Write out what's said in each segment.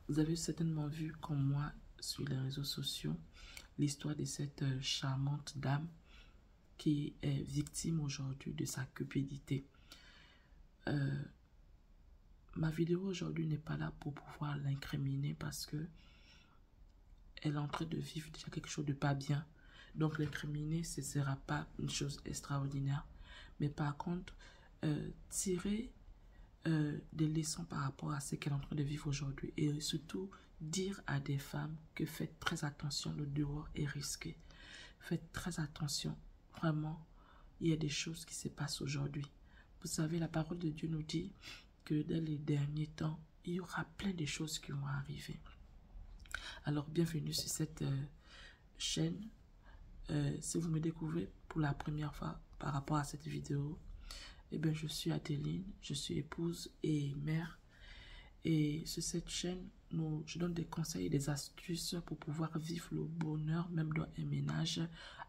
Vous avez certainement vu, comme moi, sur les réseaux sociaux, l'histoire de cette charmante dame qui est victime aujourd'hui de sa cupidité. Ma vidéo aujourd'hui n'est pas là pour pouvoir l'incriminer parce que elle est en train de vivre déjà quelque chose de pas bien. Donc l'incriminer, ce ne sera pas une chose extraordinaire. Mais par contre, tirer des leçons par rapport à ce qu'elle est en train de vivre aujourd'hui et surtout dire à des femmes que faites très attention, le dehors est risqué. Faites très attention, vraiment, il y a des choses qui se passent aujourd'hui. Vous savez, la parole de Dieu nous dit que dans les derniers temps, il y aura plein de choses qui vont arriver. Alors, bienvenue sur cette chaîne. Si vous me découvrez pour la première fois par rapport à cette vidéo, eh bien, je suis Adeline, je suis épouse et mère. Et sur cette chaîne, je donne des conseils et des astuces pour pouvoir vivre le bonheur, même dans un ménage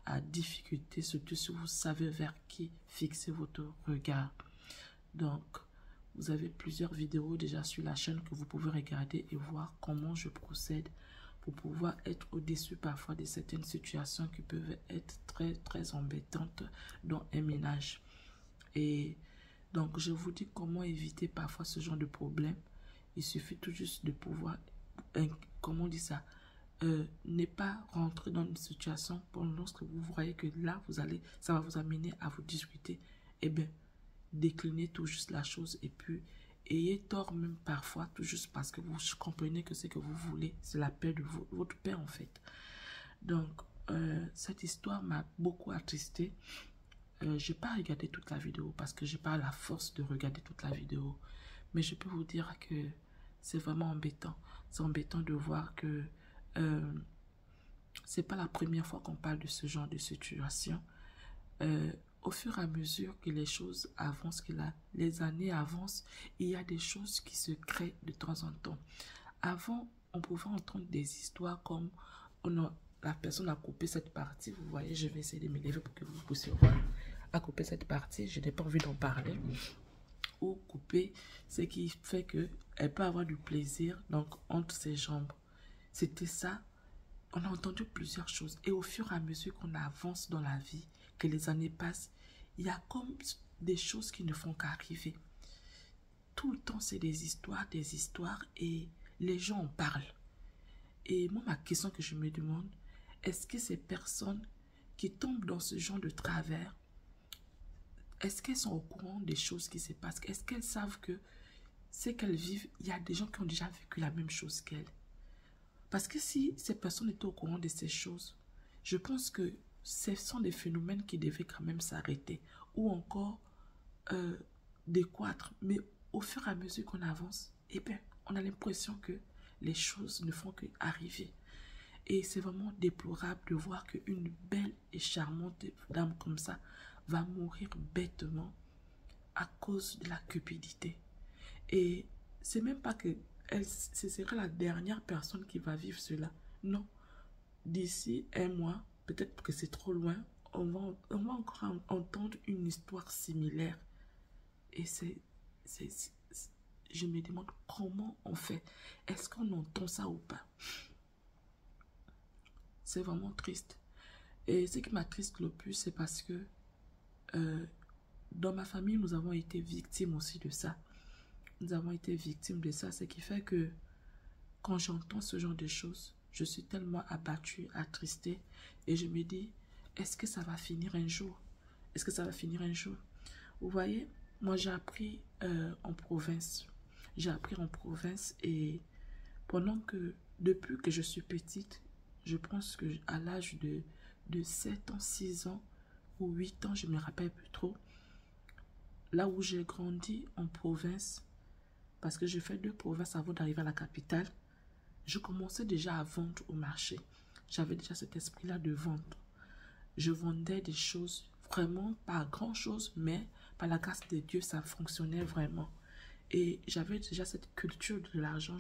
à difficulté, surtout si vous savez vers qui fixer votre regard. Donc, vous avez plusieurs vidéos déjà sur la chaîne que vous pouvez regarder et voir comment je procède pour pouvoir être au-dessus parfois de certaines situations qui peuvent être très embêtantes dans un ménage. Et donc, je vous dis comment éviter parfois ce genre de problème. Il suffit tout juste de pouvoir, comment on dit ça, ne pas rentrer dans une situation pour lorsque vous voyez que là, ça va vous amener à vous discuter. Eh bien, déclinez tout juste la chose et puis ayez tort même parfois, tout juste parce que vous comprenez que ce que vous voulez, c'est la paix de votre paix en fait. Donc, cette histoire m'a beaucoup attristé. Je n'ai pas regardé toute la vidéo parce que je n'ai pas la force de regarder toute la vidéo. Mais je peux vous dire que c'est vraiment embêtant. C'est embêtant de voir que c'est pas la première fois qu'on parle de ce genre de situation. Au fur et à mesure que les choses avancent, que les années avancent, il y a des choses qui se créent de temps en temps. Avant, on pouvait entendre des histoires comme la personne a coupé cette partie. Vous voyez, je vais essayer de m'élever pour que vous puissiez voir. A coupé cette partie, je n'ai pas envie d'en parler. Ou couper ce qui fait qu'elle peut avoir du plaisir donc entre ses jambes. C'était ça. On a entendu plusieurs choses. Et au fur et à mesure qu'on avance dans la vie, que les années passent, il y a comme des choses qui ne font qu'arriver. Tout le temps, c'est des histoires et les gens en parlent. Et moi, ma question que je me demande, est-ce que ces personnes qui tombent dans ce genre de travers, est-ce qu'elles sont au courant des choses qui se passent? Est-ce qu'elles savent que ce qu'elles vivent, il y a des gens qui ont déjà vécu la même chose qu'elles? Parce que si ces personnes étaient au courant de ces choses, je pense que ce sont des phénomènes qui devaient quand même s'arrêter ou encore décroître. Mais au fur et à mesure qu'on avance, eh bien, on a l'impression que les choses ne font qu'arriver. Et c'est vraiment déplorable de voir qu'une belle et charmante dame comme ça va mourir bêtement à cause de la cupidité. Et c'est même pas que ce serait la dernière personne qui va vivre cela. Non. D'ici un mois, peut-être que c'est trop loin, on va encore entendre une histoire similaire. Et je me demande comment on fait. Est-ce qu'on entend ça ou pas? C'est vraiment triste. Et ce qui m'attriste le plus, c'est parce que dans ma famille, nous avons été victimes aussi de ça. Nous avons été victimes de ça, ce qui fait que quand j'entends ce genre de choses, je suis tellement abattue, attristée et je me dis, est-ce que ça va finir un jour? Est-ce que ça va finir un jour? Vous voyez, moi j'ai appris en province. J'ai appris en province et depuis que je suis petite, je pense que à l'âge de 7 ans, 6 ans ou 8 ans, je ne me rappelle plus trop, là où j'ai grandi en province, parce que j'ai fait 2 provinces avant d'arriver à la capitale, je commençais déjà à vendre au marché. J'avais déjà cet esprit-là de vendre. Je vendais des choses, vraiment pas grand-chose, mais par la grâce de Dieu, ça fonctionnait vraiment. Et j'avais déjà cette culture de l'argent.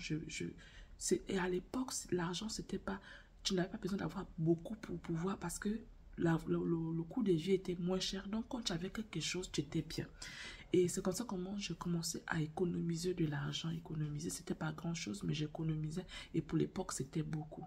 Et à l'époque, l'argent, c'était pas... Tu n'avais pas besoin d'avoir beaucoup pour pouvoir, parce que le coût de vie était moins cher. Donc, quand tu avais quelque chose, tu étais bien. Et c'est comme ça comment je commençais à économiser de l'argent. Économiser, c'était pas grand-chose, mais j'économisais. Et pour l'époque, c'était beaucoup.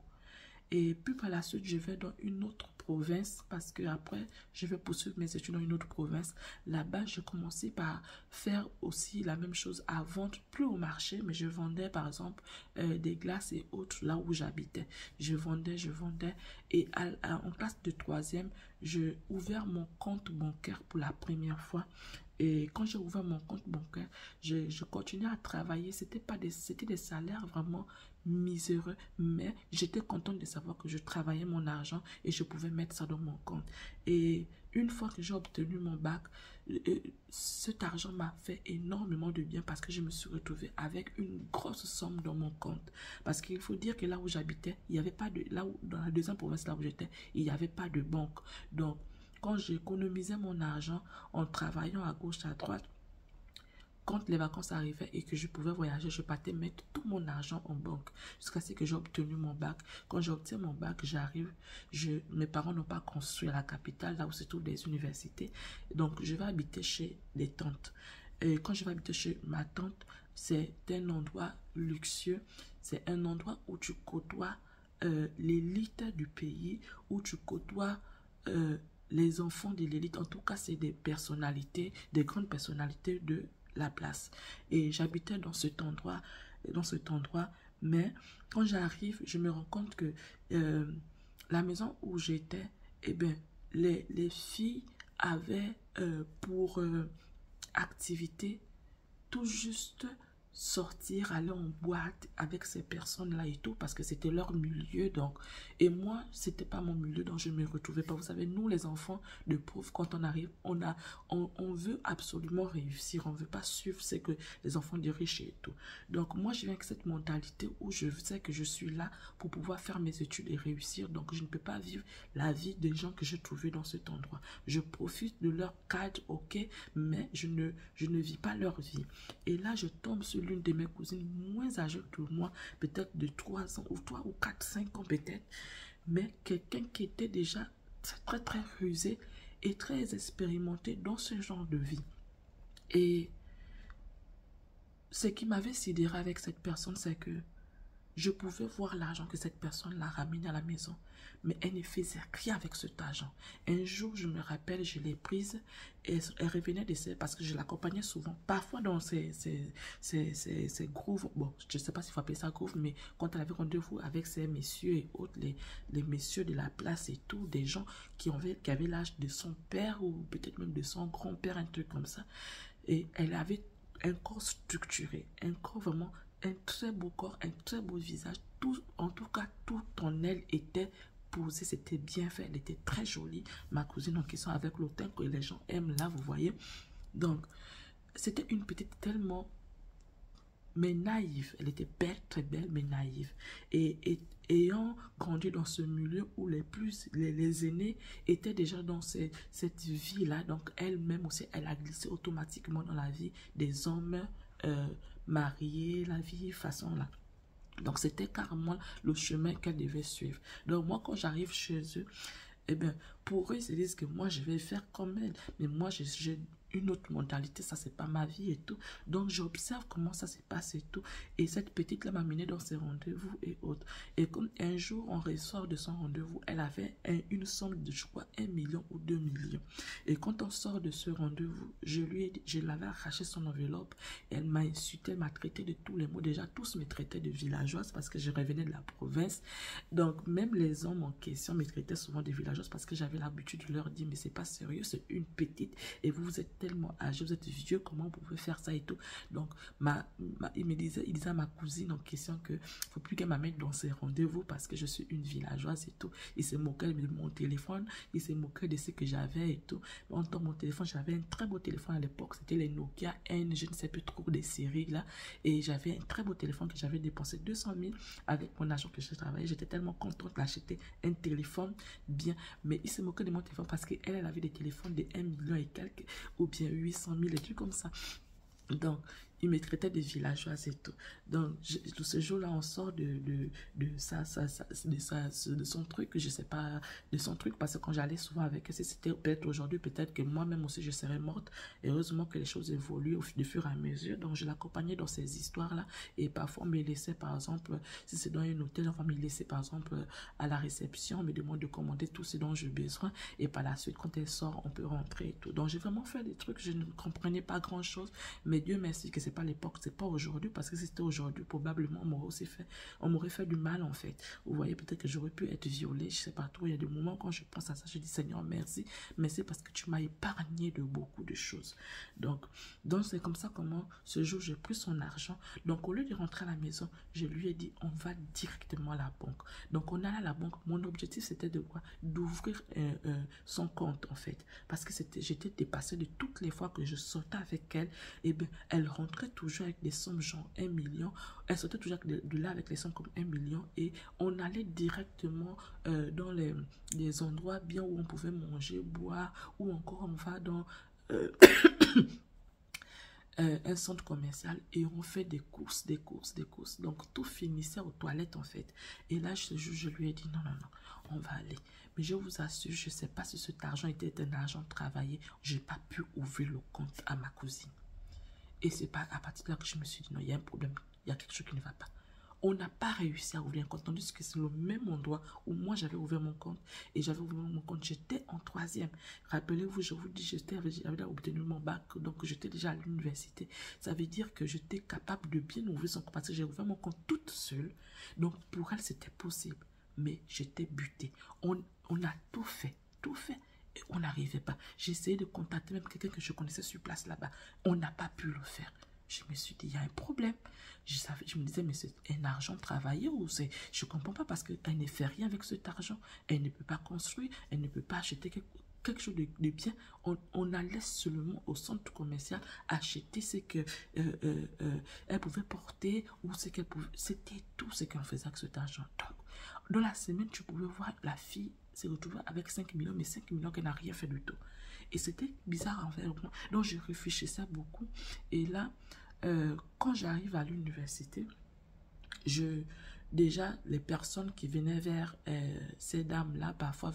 Et puis par la suite, je vais dans une autre province parce que après, je vais poursuivre mes études dans une autre province. Là-bas, je commençais par faire aussi la même chose à vendre, plus au marché, mais je vendais par exemple des glaces et autres là où j'habitais. Je vendais. Et en classe de troisième, j'ai ouvert mon compte bancaire pour la première fois. Et quand j'ai ouvert mon compte bancaire, je continuais à travailler. C'était des salaires vraiment miséreux, mais j'étais contente de savoir que je travaillais mon argent et je pouvais mettre ça dans mon compte. Et une fois que j'ai obtenu mon bac, cet argent m'a fait énormément de bien parce que je me suis retrouvée avec une grosse somme dans mon compte. Parce qu'il faut dire que là où j'habitais, il n'y avait pas de... Là où, dans la deuxième province, là où j'étais, il n'y avait pas de banque. Donc, quand j'économisais mon argent en travaillant à gauche, à droite, quand les vacances arrivaient et que je pouvais voyager, je partais mettre tout mon argent en banque jusqu'à ce que j'ai obtenu mon bac. Quand j'ai obtenu mon bac, j'arrive, mes parents n'ont pas construit à la capitale, là où c'est toutes les universités. Donc, je vais habiter chez les tantes. Et quand je vais habiter chez ma tante, c'est un endroit luxueux. C'est un endroit où tu côtoies l'élite du pays, où tu côtoies les enfants de l'élite. En tout cas, c'est des personnalités, des grandes personnalités de la place. Et j'habitais dans cet endroit, mais quand j'arrive, je me rends compte que la maison où j'étais, eh bien, les filles avaient pour activité tout juste sortir, aller en boîte avec ces personnes-là et tout, parce que c'était leur milieu, donc, et moi, c'était pas mon milieu, donc je me retrouvais pas. Vous savez, nous, les enfants de pauvres, quand on arrive, on veut absolument réussir, on veut pas suivre ce que les enfants de riches et tout. Donc, moi, je viens avec cette mentalité où je sais que je suis là pour pouvoir faire mes études et réussir, donc je ne peux pas vivre la vie des gens que j'ai trouvés dans cet endroit. Je profite de leur cadre, ok, mais je ne vis pas leur vie. Et là, je tombe sur l'une de mes cousines moins âgée que moi, peut-être de 3 ans, ou 3 ou 4, 5 ans peut-être, mais quelqu'un qui était déjà très, très rusé et très expérimenté dans ce genre de vie. Et ce qui m'avait sidéré avec cette personne, c'est que je pouvais voir l'argent que cette personne l'a ramené à la maison, mais elle ne faisait rien avec cet argent. Un jour, je me rappelle, je l'ai prise et elle revenait de ses... Parce que je l'accompagnais souvent, parfois dans ces grooves. Bon, je ne sais pas s'il faut appeler ça groove, mais quand elle avait rendez-vous avec ces messieurs et autres, les messieurs de la place et tout, des gens qui avaient l'âge de son père ou peut-être même de son grand-père, un truc comme ça. Et elle avait un corps structuré, un corps vraiment... un très beau corps, un très beau visage. Tout, en tout cas, tout en elle était posé, c'était bien fait. Elle était très jolie. Ma cousine en question avec le teint que les gens aiment là, vous voyez. Donc, c'était une petite tellement, mais naïve. Elle était belle, très belle, mais naïve. Et ayant grandi dans ce milieu où les aînés étaient déjà dans cette vie-là, donc elle-même aussi, elle a glissé automatiquement dans la vie des hommes mariés, la vie façon là. Donc c'était carrément le chemin qu'elle devait suivre. Donc moi quand j'arrive chez eux, eh bien pour eux ils se disent que moi je vais faire comme elle. Mais moi j'ai une autre mentalité, ça c'est pas ma vie et tout. Donc j'observe comment ça se passe et tout. Et cette petite là m'a mené dans ses rendez-vous et autres. Et comme un jour on ressort de son rendez-vous, elle avait une somme de je crois 1 million ou 2 millions. Et quand on sort de ce rendez-vous, je l'avais arraché son enveloppe. Et elle m'a insulté, elle m'a traité de tous les mots. Déjà tous me traitaient de villageoise parce que je revenais de la province. Donc même les hommes en question me traitaient souvent de villageoise parce que j'avais l'habitude de leur dire mais c'est pas sérieux, c'est une petite et vous êtes tellement âgé, vous êtes vieux, comment vous pouvez faire ça et tout. Donc il disait à ma cousine en question que faut plus qu'elle m'amène dans ses rendez-vous parce que je suis une villageoise et tout. Il se moquait de mon téléphone, il se moquait de ce que j'avais et tout. En tant mon téléphone, j'avais un très beau téléphone à l'époque, c'était les Nokia N, je ne sais plus trop des séries là, et j'avais un très beau téléphone que j'avais dépensé 200 000 avec mon argent que je travaillais. J'étais tellement contente d'acheter un téléphone bien, mais il se moquait de mon téléphone parce qu'elle avait des téléphones de 1 million et quelques ou bien 800 000 et trucs comme ça. Donc il me traitait de villageoise et tout. Donc, ce jour-là, on sort de son truc, je sais pas, de son truc, parce que quand j'allais souvent avec elle, si c'était peut-être aujourd'hui, peut-être que moi-même aussi, je serais morte. Et heureusement que les choses évoluent au fur et à mesure. Donc, je l'accompagnais dans ces histoires-là. Et parfois, on me laissait, par exemple, si c'est dans un hôtel, on va me laisser, par exemple, à la réception, on me demande de commander tout ce dont j'ai besoin. Et par la suite, quand elle sort, on peut rentrer et tout. Donc, j'ai vraiment fait des trucs, je ne comprenais pas grand-chose. Mais Dieu merci que c'est pas l'époque, c'est pas aujourd'hui. Parce que si c'était aujourd'hui, probablement, on m'aurait fait du mal, en fait. Vous voyez, peut-être que j'aurais pu être violée, je sais pas trop. Il y a des moments, quand je pense à ça, je dis, Seigneur, merci. Merci parce que tu m'as épargné de beaucoup de choses. Donc c'est comme ça comment, ce jour, j'ai pris son argent. Donc, au lieu de rentrer à la maison, je lui ai dit, on va directement à la banque. Donc, on allait à la banque. Mon objectif, c'était de quoi? D'ouvrir son compte, en fait. Parce que j'étais dépassée de toutes les fois que je sortais avec elle. Et bien, elle rentrait toujours avec des sommes genre 1 million. Elle sortait toujours de là avec les sommes comme 1 million. Et on allait directement dans les endroits bien où on pouvait manger, boire, ou encore on va dans un centre commercial et on fait des courses. Donc, tout finissait aux toilettes, en fait. Et là, je lui ai dit, non, on va aller. Mais je vous assure, je ne sais pas si cet argent était un argent travaillé. Je n'ai pas pu ouvrir le compte à ma cousine. Et c'est pas à partir de là que je me suis dit, non, il y a un problème. Il y a quelque chose qui ne va pas. On n'a pas réussi à ouvrir un compte, tandis que c'est le même endroit où moi j'avais ouvert mon compte. Et j'avais ouvert mon compte, j'étais en 3e. Rappelez-vous, je vous dis, j'avais obtenu mon bac, donc j'étais déjà à l'université. Ça veut dire que j'étais capable de bien ouvrir son compte, parce que j'ai ouvert mon compte toute seule. Donc pour elle, c'était possible. Mais j'étais butée. On a tout fait. Et on n'arrivait pas. J'ai essayé de contacter même quelqu'un que je connaissais sur place là-bas. On n'a pas pu le faire. Je me suis dit, il y a un problème. Je me disais, mais c'est un argent travaillé ou c'est... Je ne comprends pas parce qu'elle ne fait rien avec cet argent. Elle ne peut pas construire, elle ne peut pas acheter quelque chose de bien. On allait seulement au centre commercial acheter ce que elle pouvait porter ou ce qu'elle pouvait... C'était tout ce qu'on faisait avec cet argent. Donc, dans la semaine, tu pouvais voir la fille se retrouver avec 5 millions, mais 5 millions qu'elle n'a rien fait du tout. Et c'était bizarre en fait. Donc, je réfléchissais beaucoup. Et là, quand j'arrive à l'université, déjà, les personnes qui venaient vers ces dames-là, parfois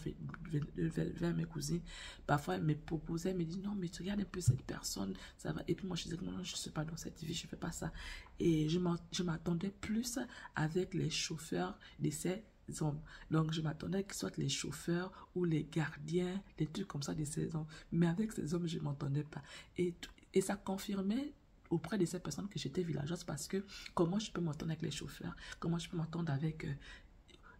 vers mes cousines, parfois elles me proposaient, elles me disaient, non, mais tu regardes un peu cette personne, ça va. Et puis moi, je disais, non, je ne suis pas dans cette vie, je ne fais pas ça. Et je m'attendais plus avec les chauffeurs de ces hommes. Donc, je m'attendais qu'ils soient les chauffeurs ou les gardiens, des trucs comme ça de ces hommes. Mais avec ces hommes, je ne m'entendais pas. Et ça confirmait auprès de ces personnes que j'étais villageoise parce que comment je peux m'entendre avec les chauffeurs, comment je peux m'entendre avec...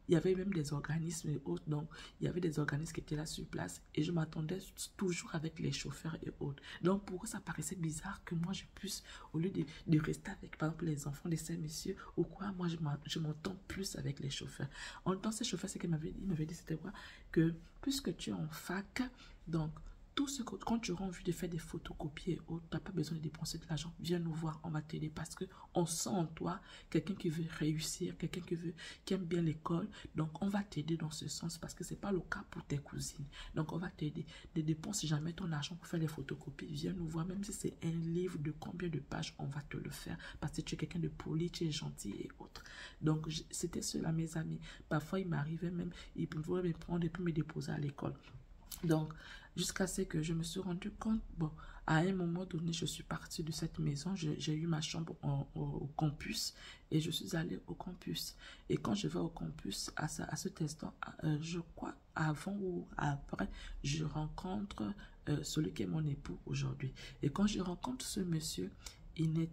il y avait même des organismes et autres, donc il y avait des organismes qui étaient là sur place et je m'attendais toujours avec les chauffeurs et autres. Donc pour eux, ça paraissait bizarre que moi je puisse, au lieu de rester avec par exemple les enfants de ces messieurs ou quoi, moi je m'entends plus avec les chauffeurs. En même temps, ces chauffeurs, ce qu'ils m'avaient dit, c'était quoi? Que puisque tu es en fac, donc tout ce que, quand tu auras envie de faire des photocopies et autres, tu n'as pas besoin de dépenser de l'argent. Viens nous voir, on va t'aider parce qu'on sent en toi quelqu'un qui veut réussir, quelqu'un qui aime bien l'école. Donc, on va t'aider dans ce sens parce que ce n'est pas le cas pour tes cousines. Donc, on va t'aider. Ne dépense jamais ton argent pour faire des photocopies. Viens nous voir, même si c'est un livre de combien de pages, on va te le faire parce que tu es quelqu'un de poli, tu es gentil et autres. Donc, c'était cela, mes amis. Parfois, il m'arrivait même, ils pouvaient me prendre et puis me déposer à l'école. Donc, jusqu'à ce que je me suis rendu compte, bon, à un moment donné, je suis partie de cette maison, j'ai eu ma chambre au campus et je suis allée au campus. Et quand je vais au campus, à cet instant, je crois, avant ou après, je rencontre celui qui est mon époux aujourd'hui. Et quand je rencontre ce monsieur, il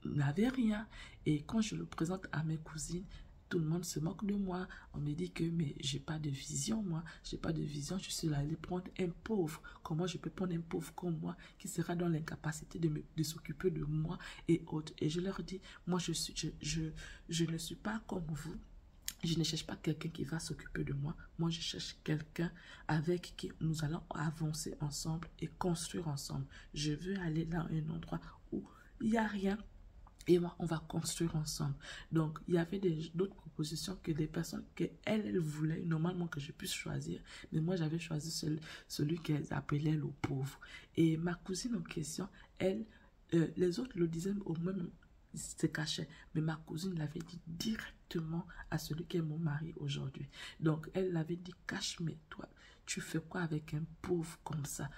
n'avait rien. Et quand je le présente à mes cousines, tout le monde se moque de moi. On me dit que, mais j'ai pas de vision, moi. J'ai pas de vision. Je suis allée prendre un pauvre. Comment je peux prendre un pauvre comme moi qui sera dans l'incapacité de s'occuper de moi et autres. Et je leur dis, moi, je ne suis pas comme vous. Je ne cherche pas quelqu'un qui va s'occuper de moi. Moi, je cherche quelqu'un avec qui nous allons avancer ensemble et construire ensemble. Je veux aller dans un endroit où il n'y a rien. Et moi, on va construire ensemble. Donc, il y avait d'autres propositions que des personnes qu'elle voulait normalement que je puisse choisir. Mais moi, j'avais choisi celui qu'elle appelait le pauvre. Et ma cousine en question, elle, Les autres le disaient au même, se cachaient. Mais ma cousine l'avait dit directement à celui qui est mon mari aujourd'hui. Donc, elle l'avait dit, cache, mais toi, tu fais quoi avec un pauvre comme ça?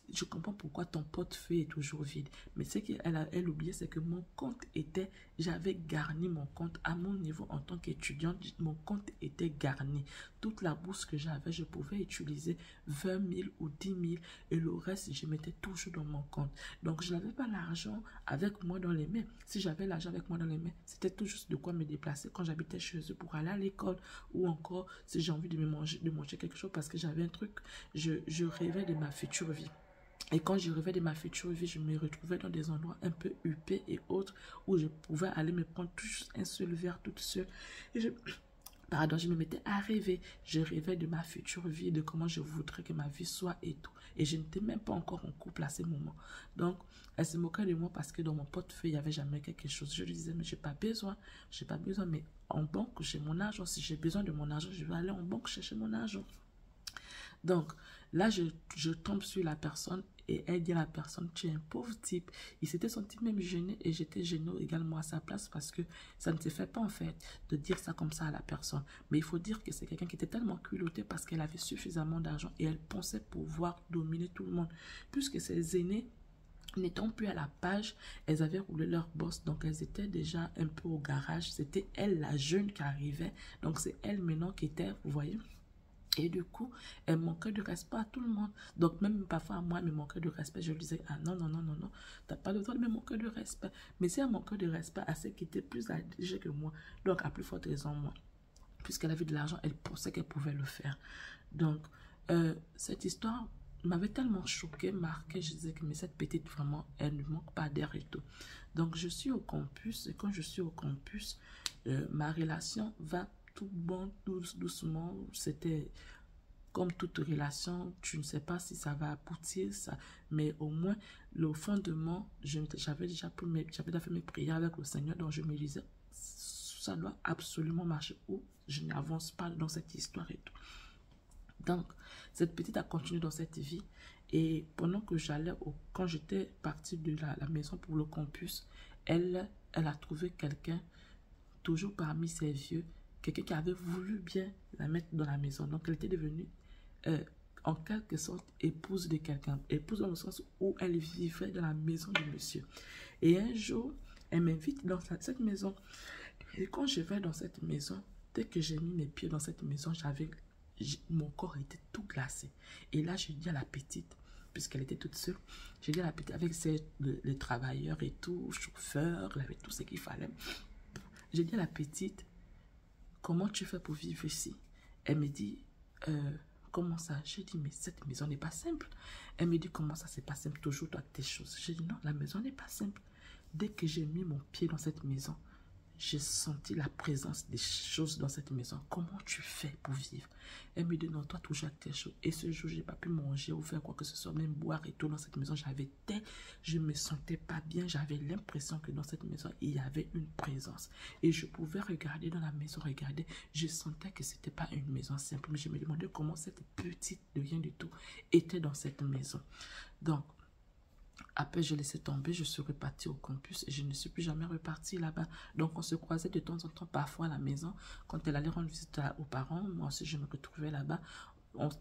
Je comprends pourquoi ton portefeuille est toujours vide. Mais ce qu'elle oubliait, c'est que mon compte était, j'avais garni mon compte à mon niveau en tant qu'étudiante. Mon compte était garni. Toute la bourse que j'avais, je pouvais utiliser 20 000 ou 10 000 et le reste, je mettais toujours dans mon compte. Donc, je n'avais pas l'argent avec moi dans les mains. Si j'avais l'argent avec moi dans les mains, c'était tout juste de quoi me déplacer quand j'habitais chez eux pour aller à l'école ou encore si j'ai envie de manger quelque chose parce que j'avais un truc, je rêvais de ma future vie. Et quand je rêvais de ma future vie, je me retrouvais dans des endroits un peu huppés et autres où je pouvais aller me prendre juste un seul verre toute seule. Et je me mettais à rêver. Je rêvais de ma future vie, de comment je voudrais que ma vie soit et tout. Et je n'étais même pas encore en couple à ce moment. Donc, elle se moquait de moi parce que dans mon portefeuille, il n'y avait jamais quelque chose. Je lui disais, mais j'ai pas besoin, mais en banque, j'ai mon argent. Si j'ai besoin de mon argent, je vais aller en banque chercher mon argent. Donc, là, je tombe sur la personne et elle dit à la personne, tu es un pauvre type. Il s'était senti même gêné et j'étais gênée également à sa place parce que ça ne se fait pas en fait de dire ça comme ça à la personne. Mais il faut dire que c'est quelqu'un qui était tellement culotté parce qu'elle avait suffisamment d'argent et elle pensait pouvoir dominer tout le monde. Puisque ses aînés n'étant plus à la page, elles avaient roulé leur boss, donc elles étaient déjà un peu au garage. C'était elle, la jeune, qui arrivait. Donc c'est elle maintenant qui était, vous voyez. Et du coup, elle manquait de respect à tout le monde. Donc, même parfois, à moi, elle me manquait de respect. Je lui disais, ah non, non, non, non, non, t'as pas le droit de me manquer de respect. Mais si elle manquait de respect à celle qui était plus âgée que moi, donc à plus forte raison, moi, puisqu'elle avait de l'argent, elle pensait qu'elle pouvait le faire. Donc, cette histoire m'avait tellement choquée, marquée. Je disais que mais cette petite, vraiment, elle ne manque pas d'air et tout. Donc, je suis au campus. Et quand je suis au campus, ma relation va tout bon, doucement. C'était comme toute relation, tu ne sais pas si ça va aboutir, ça, mais au moins, le fondement, j'avais déjà fait mes prières avec le Seigneur, donc je me disais, ça doit absolument marcher ou je n'avance pas dans cette histoire et tout. Donc, cette petite a continué dans cette vie et pendant que quand j'étais partie de la maison pour le campus, elle a trouvé quelqu'un, toujours parmi ses vieux, quelqu'un qui avait voulu bien la mettre dans la maison. Donc, elle était devenue en quelque sorte épouse de quelqu'un. Épouse dans le sens où elle vivait dans la maison du monsieur. Et un jour, elle m'invite dans cette maison. Et quand je vais dans cette maison, dès que j'ai mis mes pieds dans cette maison, mon corps était tout glacé. Et là, je dis à la petite, puisqu'elle était toute seule, je dis à la petite, avec les travailleurs et tout, chauffeur, elle avait tout ce qu'il fallait. Je dis à la petite, comment tu fais pour vivre ici? Elle me dit, comment ça? Je dis, mais cette maison n'est pas simple. Elle me dit, comment ça, c'est pas simple? Toujours toi tes choses. Je dis, non, la maison n'est pas simple. Dès que j'ai mis mon pied dans cette maison, j'ai senti la présence des choses dans cette maison. Comment tu fais pour vivre? Elle me dit, non, toi, toujours avec tes choses. Et ce jour, je n'ai pas pu manger ou faire quoi que ce soit, même boire et tout dans cette maison. Je me sentais pas bien. J'avais l'impression que dans cette maison, il y avait une présence. Et je pouvais regarder dans la maison, regarder. Je sentais que c'était pas une maison simple. Mais je me demandais comment cette petite de rien du tout était dans cette maison. Donc, après, je laissais tomber, je suis repartie au campus et je ne suis plus jamais repartie là-bas. Donc, on se croisait de temps en temps, parfois à la maison. Quand elle allait rendre visite aux parents, moi aussi, je me retrouvais là-bas.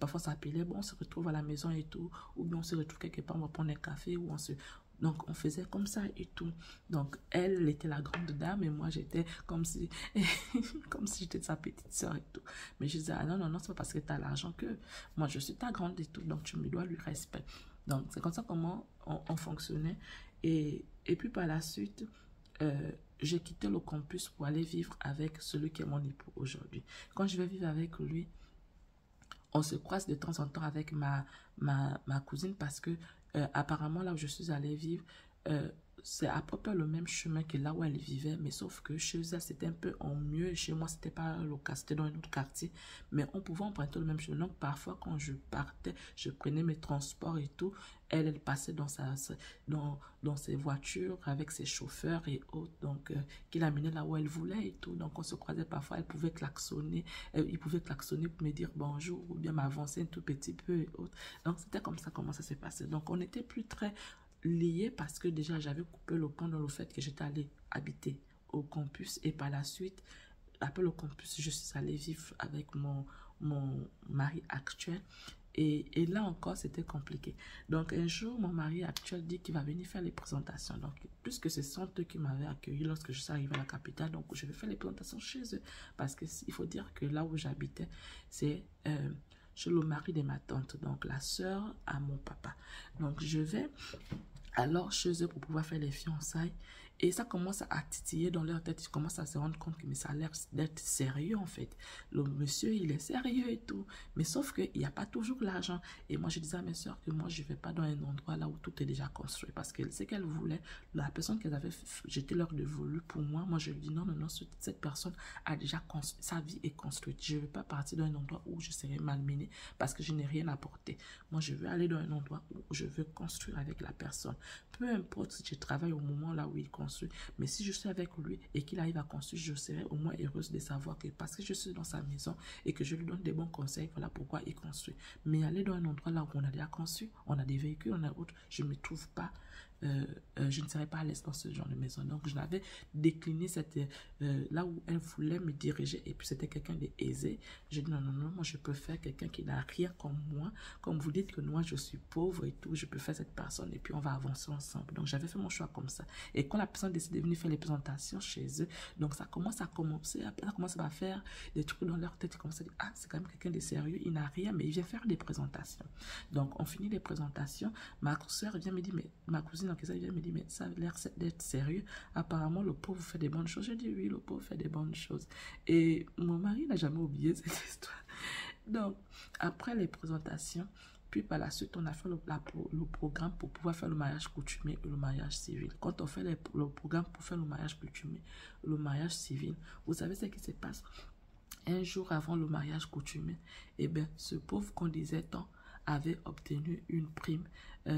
Parfois, ça s'appelait, bon, on se retrouve à la maison et tout. Ou bien, on se retrouve quelque part, on va prendre un café. Donc, on faisait comme ça et tout. Donc, elle était la grande dame et moi, j'étais comme si, comme si j'étais sa petite soeur et tout. Mais je disais, ah non, non, non, c'est pas parce que tu as l'argent que moi, je suis ta grande et tout. Donc, tu me dois lui respect. Donc, c'est comme ça comment on fonctionnait. Et puis, par la suite, j'ai quitté le campus pour aller vivre avec celui qui est mon époux aujourd'hui. Quand je vais vivre avec lui, on se croise de temps en temps avec ma cousine parce que apparemment, là où je suis allée vivre, c'est à peu près le même chemin que là où elle vivait, mais sauf que chez elle, c'était un peu en mieux. Chez moi, c'était pas le cas, c'était dans un autre quartier. Mais on pouvait emprunter le même chemin. Donc, parfois, quand je partais, je prenais mes transports et tout. Elle passait dans ses voitures avec ses chauffeurs et autres. Donc, qui l'amenaient là où elle voulait et tout. Donc, on se croisait parfois. Elle pouvait klaxonner. Il pouvait klaxonner pour me dire bonjour ou bien m'avancer un tout petit peu et autres. Donc, c'était comme ça comment ça s'est passé. Donc, on n'était plus très lié parce que déjà j'avais coupé le pont dans le fait que j'étais allée habiter au campus et par la suite, après le campus, je suis allée vivre avec mon mari actuel. Et là encore, c'était compliqué. Donc, un jour, mon mari actuel dit qu'il va venir faire les présentations. Donc, puisque ce sont eux qui m'avaient accueilli lorsque je suis arrivée à la capitale, donc je vais faire les présentations chez eux. Parce qu'il faut dire que là où j'habitais, c'est chez le mari de ma tante, donc la sœur à mon papa. Donc, je vais alors chez eux pour pouvoir faire les fiançailles. Et ça commence à titiller dans leur tête. Ils commencent à se rendre compte que mais ça a l'air d'être sérieux en fait. Le monsieur, il est sérieux et tout. Mais sauf qu'il n'y a pas toujours l'argent. Et moi, je disais à mes soeurs que moi, je ne vais pas dans un endroit là où tout est déjà construit. Parce que ce qu'elles voulaient, la personne qu'elles avaient jeté leur dévolu pour moi, moi, je lui dis non, non, non, cette personne a déjà construit. Sa vie est construite. Je ne veux pas partir dans un endroit où je serai malmenée parce que je n'ai rien apporté. Moi, je veux aller dans un endroit où je veux construire avec la personne. Peu importe si je travaille au moment là où il construit, mais si je suis avec lui et qu'il arrive à construire, je serai au moins heureuse de savoir que parce que je suis dans sa maison et que je lui donne des bons conseils, voilà pourquoi il construit. Mais aller dans un endroit là où on a déjà construit, on a des véhicules, on a autre, je ne me trouve pas, je ne serais pas à l'aise dans ce genre de maison. Donc, je l'avais décliné là où elle voulait me diriger et puis c'était quelqu'un d'aisé. J'ai dit non, non, non, moi je peux faire quelqu'un qui n'a rien comme moi. Comme vous dites que moi je suis pauvre et tout, je peux faire cette personne et puis on va avancer ensemble. Donc, j'avais fait mon choix comme ça. Et quand la personne décide de venir faire les présentations chez eux, donc ça commence à faire des trucs dans leur tête. Ils commencent à dire, ah, c'est quand même quelqu'un de sérieux, il n'a rien, mais il vient faire des présentations. Donc, on finit les présentations. Ma soeur vient me dire, mais ma cousine, donc, elle vient me dire, mais ça a l'air d'être sérieux. Apparemment, le pauvre fait des bonnes choses. Je dis, oui, le pauvre fait des bonnes choses. Et mon mari n'a jamais oublié cette histoire. Donc, après les présentations, puis par la suite, on a fait le programme pour pouvoir faire le mariage coutumier et le mariage civil. Quand on fait le programme pour faire le mariage coutumier, le mariage civil, vous savez ce qui se passe? Un jour avant le mariage coutumier, eh bien, ce pauvre qu'on disait tant avait obtenu une prime, je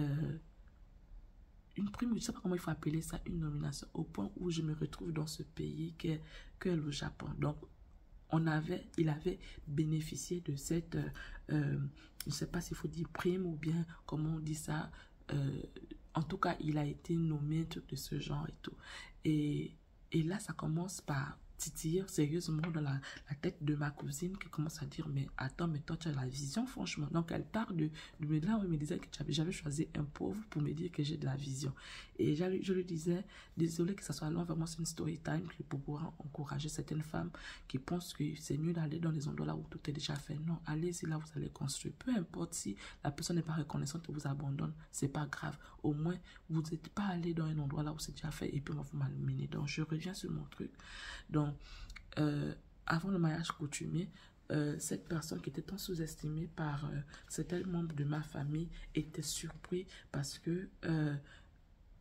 ne sais pas comment il faut appeler ça, une nomination, au point où je me retrouve dans ce pays que le Japon. Donc, il avait bénéficié de cette, je ne sais pas s'il faut dire prime ou bien comment on dit ça, en tout cas, il a été nommé, un truc de ce genre et tout. Et là, ça commence par titiller sérieusement dans la tête de ma cousine qui commence à dire, mais attends, mais toi, tu as la vision, franchement. Donc, elle part de là où elle me disait que j'avais choisi un pauvre pour me dire que j'ai de la vision. Et je lui disais, désolé que ça soit long, vraiment, c'est une story time pour pouvoir encourager certaines femmes qui pensent que c'est mieux d'aller dans les endroits là où tout est déjà fait. Non, allez-y là, vous allez construire. Peu importe si la personne n'est pas reconnaissante et vous abandonne, c'est pas grave. Au moins, vous n'êtes pas allé dans un endroit là où c'est déjà fait et puis on va vous malmener. Donc, je reviens sur mon truc. Donc, avant le mariage coutumier, cette personne qui était tant sous-estimée par certains membres de ma famille était surpris parce que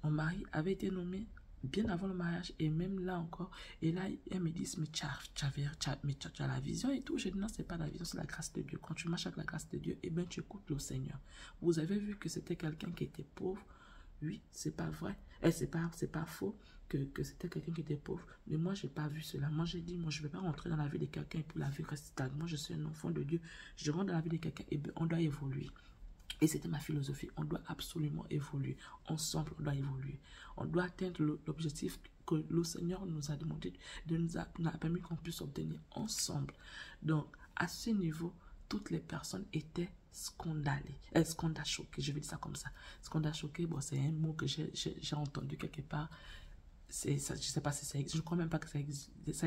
mon mari avait été nommé bien avant le mariage et même là encore. Et là, elle me dit, mais tu as la vision et tout. Je dis, non, c'est pas la vision, c'est la grâce de Dieu. Quand tu marches avec la grâce de Dieu, eh bien, tu écoutes le Seigneur. Vous avez vu que c'était quelqu'un qui était pauvre. Oui, c'est pas vrai. Et c'est pas faux que c'était quelqu'un qui était pauvre. Mais moi, j'ai pas vu cela. Moi, j'ai dit, moi, je vais pas rentrer dans la vie de quelqu'un et puis la vie reste stable. Moi, je suis un enfant de Dieu. Je rentre dans la vie de quelqu'un et bien, on doit évoluer. Et c'était ma philosophie. On doit absolument évoluer. Ensemble, on doit évoluer. On doit atteindre l'objectif que le Seigneur nous a demandé, nous a permis qu'on puisse obtenir ensemble. Donc, à ce niveau, toutes les personnes étaient scandalées. Choquées, je vais dire ça comme ça. Scandale choqué, bon, c'est un mot que j'ai entendu quelque part. Ça, je ne sais pas si ça existe, je ne crois même pas que ça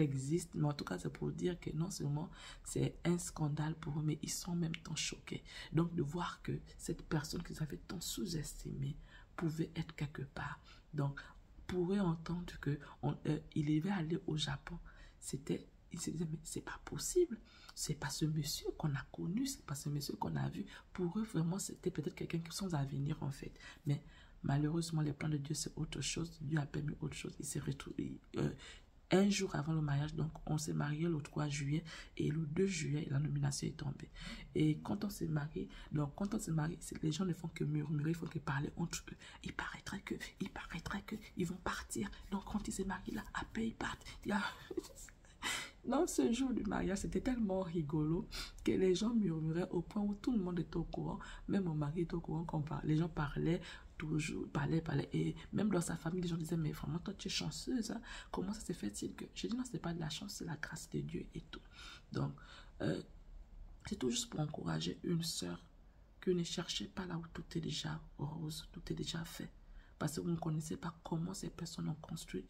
existe, mais en tout cas, c'est pour dire que non seulement c'est un scandale pour eux, mais ils sont en même temps choqués. Donc, de voir que cette personne qu'ils avaient tant sous-estimée pouvait être quelque part. Donc, pour eux entendre qu'il devait aller au Japon, ils se disaient, mais c'est pas possible, c'est pas ce monsieur qu'on a connu, c'est pas ce monsieur qu'on a vu. Pour eux, vraiment, c'était peut-être quelqu'un qui sans avenir, en fait. Mais malheureusement, les plans de Dieu, c'est autre chose. Dieu a permis autre chose. Il s'est retrouvé un jour avant le mariage. Donc, on s'est marié le 3 juillet et le 2 juillet, la nomination est tombée. Et quand on s'est marié, les gens ne font que murmurer, ils font que parler entre eux. Il paraîtrait que, ils vont partir. Donc, quand ils s'est mariés là, après ils partent. Dans ce jour du mariage, c'était tellement rigolo que les gens murmuraient au point où tout le monde était au courant. Même mon mari était au courant qu'on parlait. Les gens parlaient. toujours, parlait. Et même dans sa famille, les gens disaient, mais vraiment, toi, tu es chanceuse. Hein? Comment ça se fait-il que... J'ai dit, non, ce n'est pas de la chance, c'est la grâce de Dieu et tout. Donc, c'est tout juste pour encourager une sœur que ne cherchez pas là où tout est déjà rose, tout est déjà fait. Parce que vous ne connaissez pas comment ces personnes ont construit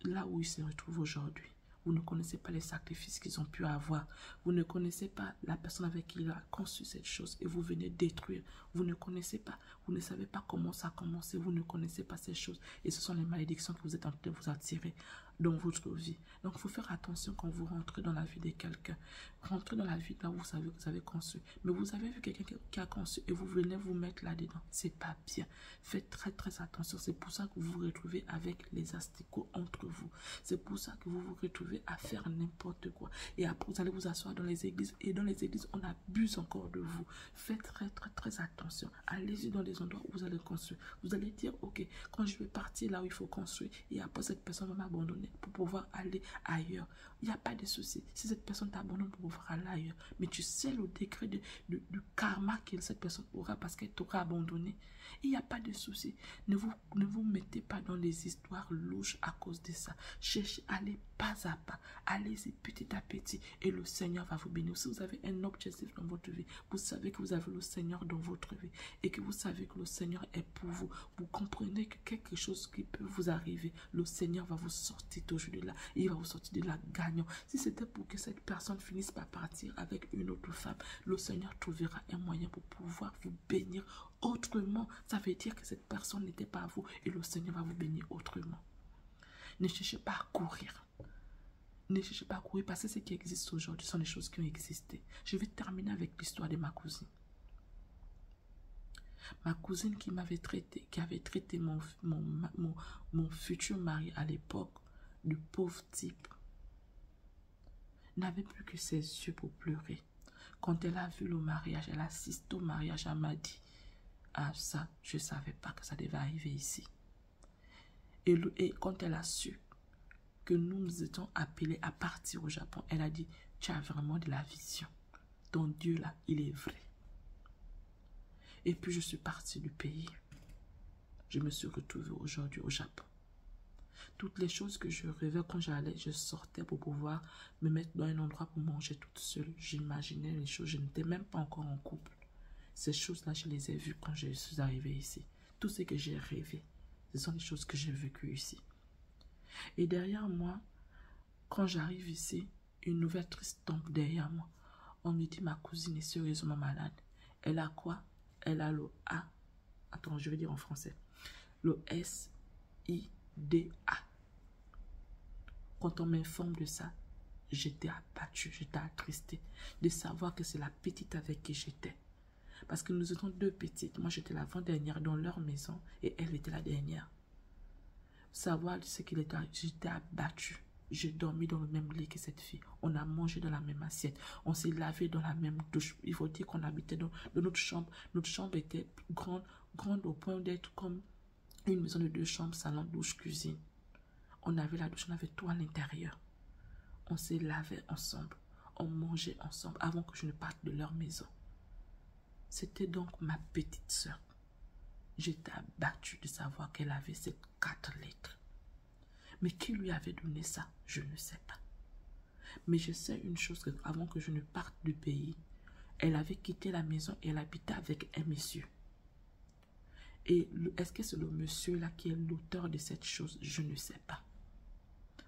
là où ils se retrouvent aujourd'hui. Vous ne connaissez pas les sacrifices qu'ils ont pu avoir. Vous ne connaissez pas la personne avec qui il a conçu cette chose et vous venez détruire. Vous ne connaissez pas. Vous ne savez pas comment ça a commencé. Vous ne connaissez pas ces choses. Et ce sont les malédictions que vous êtes en train de vous attirer dans votre vie. Donc, il faut faire attention quand vous rentrez dans la vie de quelqu'un. Rentrez dans la vie là où vous savez que vous avez conçu. Mais vous avez vu quelqu'un qui a conçu et vous venez vous mettre là-dedans. C'est pas bien. Faites très très attention. C'est pour ça que vous vous retrouvez avec les asticots entre vous. C'est pour ça que vous vous retrouvez à faire n'importe quoi. Et après, vous allez vous asseoir dans les églises. Et dans les églises, on abuse encore de vous. Faites très très très attention. Allez-y dans les endroits où vous allez construire. Vous allez dire, ok, quand je vais partir là où il faut construire, et après cette personne va m'abandonner pour pouvoir aller ailleurs. Il n'y a pas de souci. Si cette personne t'abandonne pour pouvoir aller ailleurs, mais tu sais le degré du karma que cette personne aura parce qu'elle t'aura abandonné, il n'y a pas de souci. Ne vous mettez pas dans les histoires louches à cause de ça. Cherchez, allez pas à pas. Allez-y petit à petit et le Seigneur va vous bénir. Si vous avez un objectif dans votre vie, vous savez que vous avez le Seigneur dans votre vie et que vous savez que le Seigneur est pour vous. Vous comprenez que quelque chose qui peut vous arriver, le Seigneur va vous sortir toujours de là. Et il va vous sortir de là gagnant. Si c'était pour que cette personne finisse par partir avec une autre femme, le Seigneur trouvera un moyen pour pouvoir vous bénir autrement. Ça veut dire que cette personne n'était pas à vous et le Seigneur va vous bénir autrement. Ne cherchez pas à courir. Ne cherchez pas à courir parce que ce qui existe aujourd'hui sont des choses qui ont existé. Je vais terminer avec l'histoire de ma cousine. Ma cousine qui avait traité mon futur mari à l'époque de pauvre type n'avait plus que ses yeux pour pleurer. Quand elle a vu le mariage, elle assiste au mariage, elle m'a dit, ah ça, je ne savais pas que ça devait arriver ici. Et quand elle a su que nous étions appelés à partir au Japon, elle a dit, tu as vraiment de la vision. Ton Dieu là, il est vrai. Et puis je suis partie du pays. Je me suis retrouvée aujourd'hui au Japon. Toutes les choses que je rêvais quand j'allais, je sortais pour pouvoir me mettre dans un endroit pour manger toute seule. J'imaginais les choses, je n'étais même pas encore en couple. Ces choses-là, je les ai vues quand je suis arrivée ici. Tout ce que j'ai rêvé, ce sont les choses que j'ai vécues ici. Et derrière moi, quand j'arrive ici, une nouvelle triste tombe derrière moi. On me dit, ma cousine est sérieusement malade. Elle a quoi? Elle a le A. Attends, je vais dire en français. Le S-I-D-A. Quand on m'informe de ça, j'étais abattue, j'étais attristée de savoir que c'est la petite avec qui j'étais. Parce que nous étions deux petites. Moi, j'étais l'avant-dernière dans leur maison et elle était la dernière. Savoir ce qu'il était, j'étais abattue. J'ai dormi dans le même lit que cette fille. On a mangé dans la même assiette. On s'est lavé dans la même douche. Il faut dire qu'on habitait dans notre chambre. Notre chambre était grande au point d'être comme une maison de 2 chambres, salon, douche, cuisine. On avait la douche, on avait tout à l'intérieur. On s'est lavé ensemble. On mangeait ensemble avant que je ne parte de leur maison. C'était donc ma petite sœur. J'étais abattue de savoir qu'elle avait ces 4 lettres. Mais qui lui avait donné ça? Je ne sais pas. Mais je sais une chose, que avant que je ne parte du pays, elle avait quitté la maison et elle habitait avec un monsieur. Et est-ce que c'est le monsieur là qui est l'auteur de cette chose? Je ne sais pas.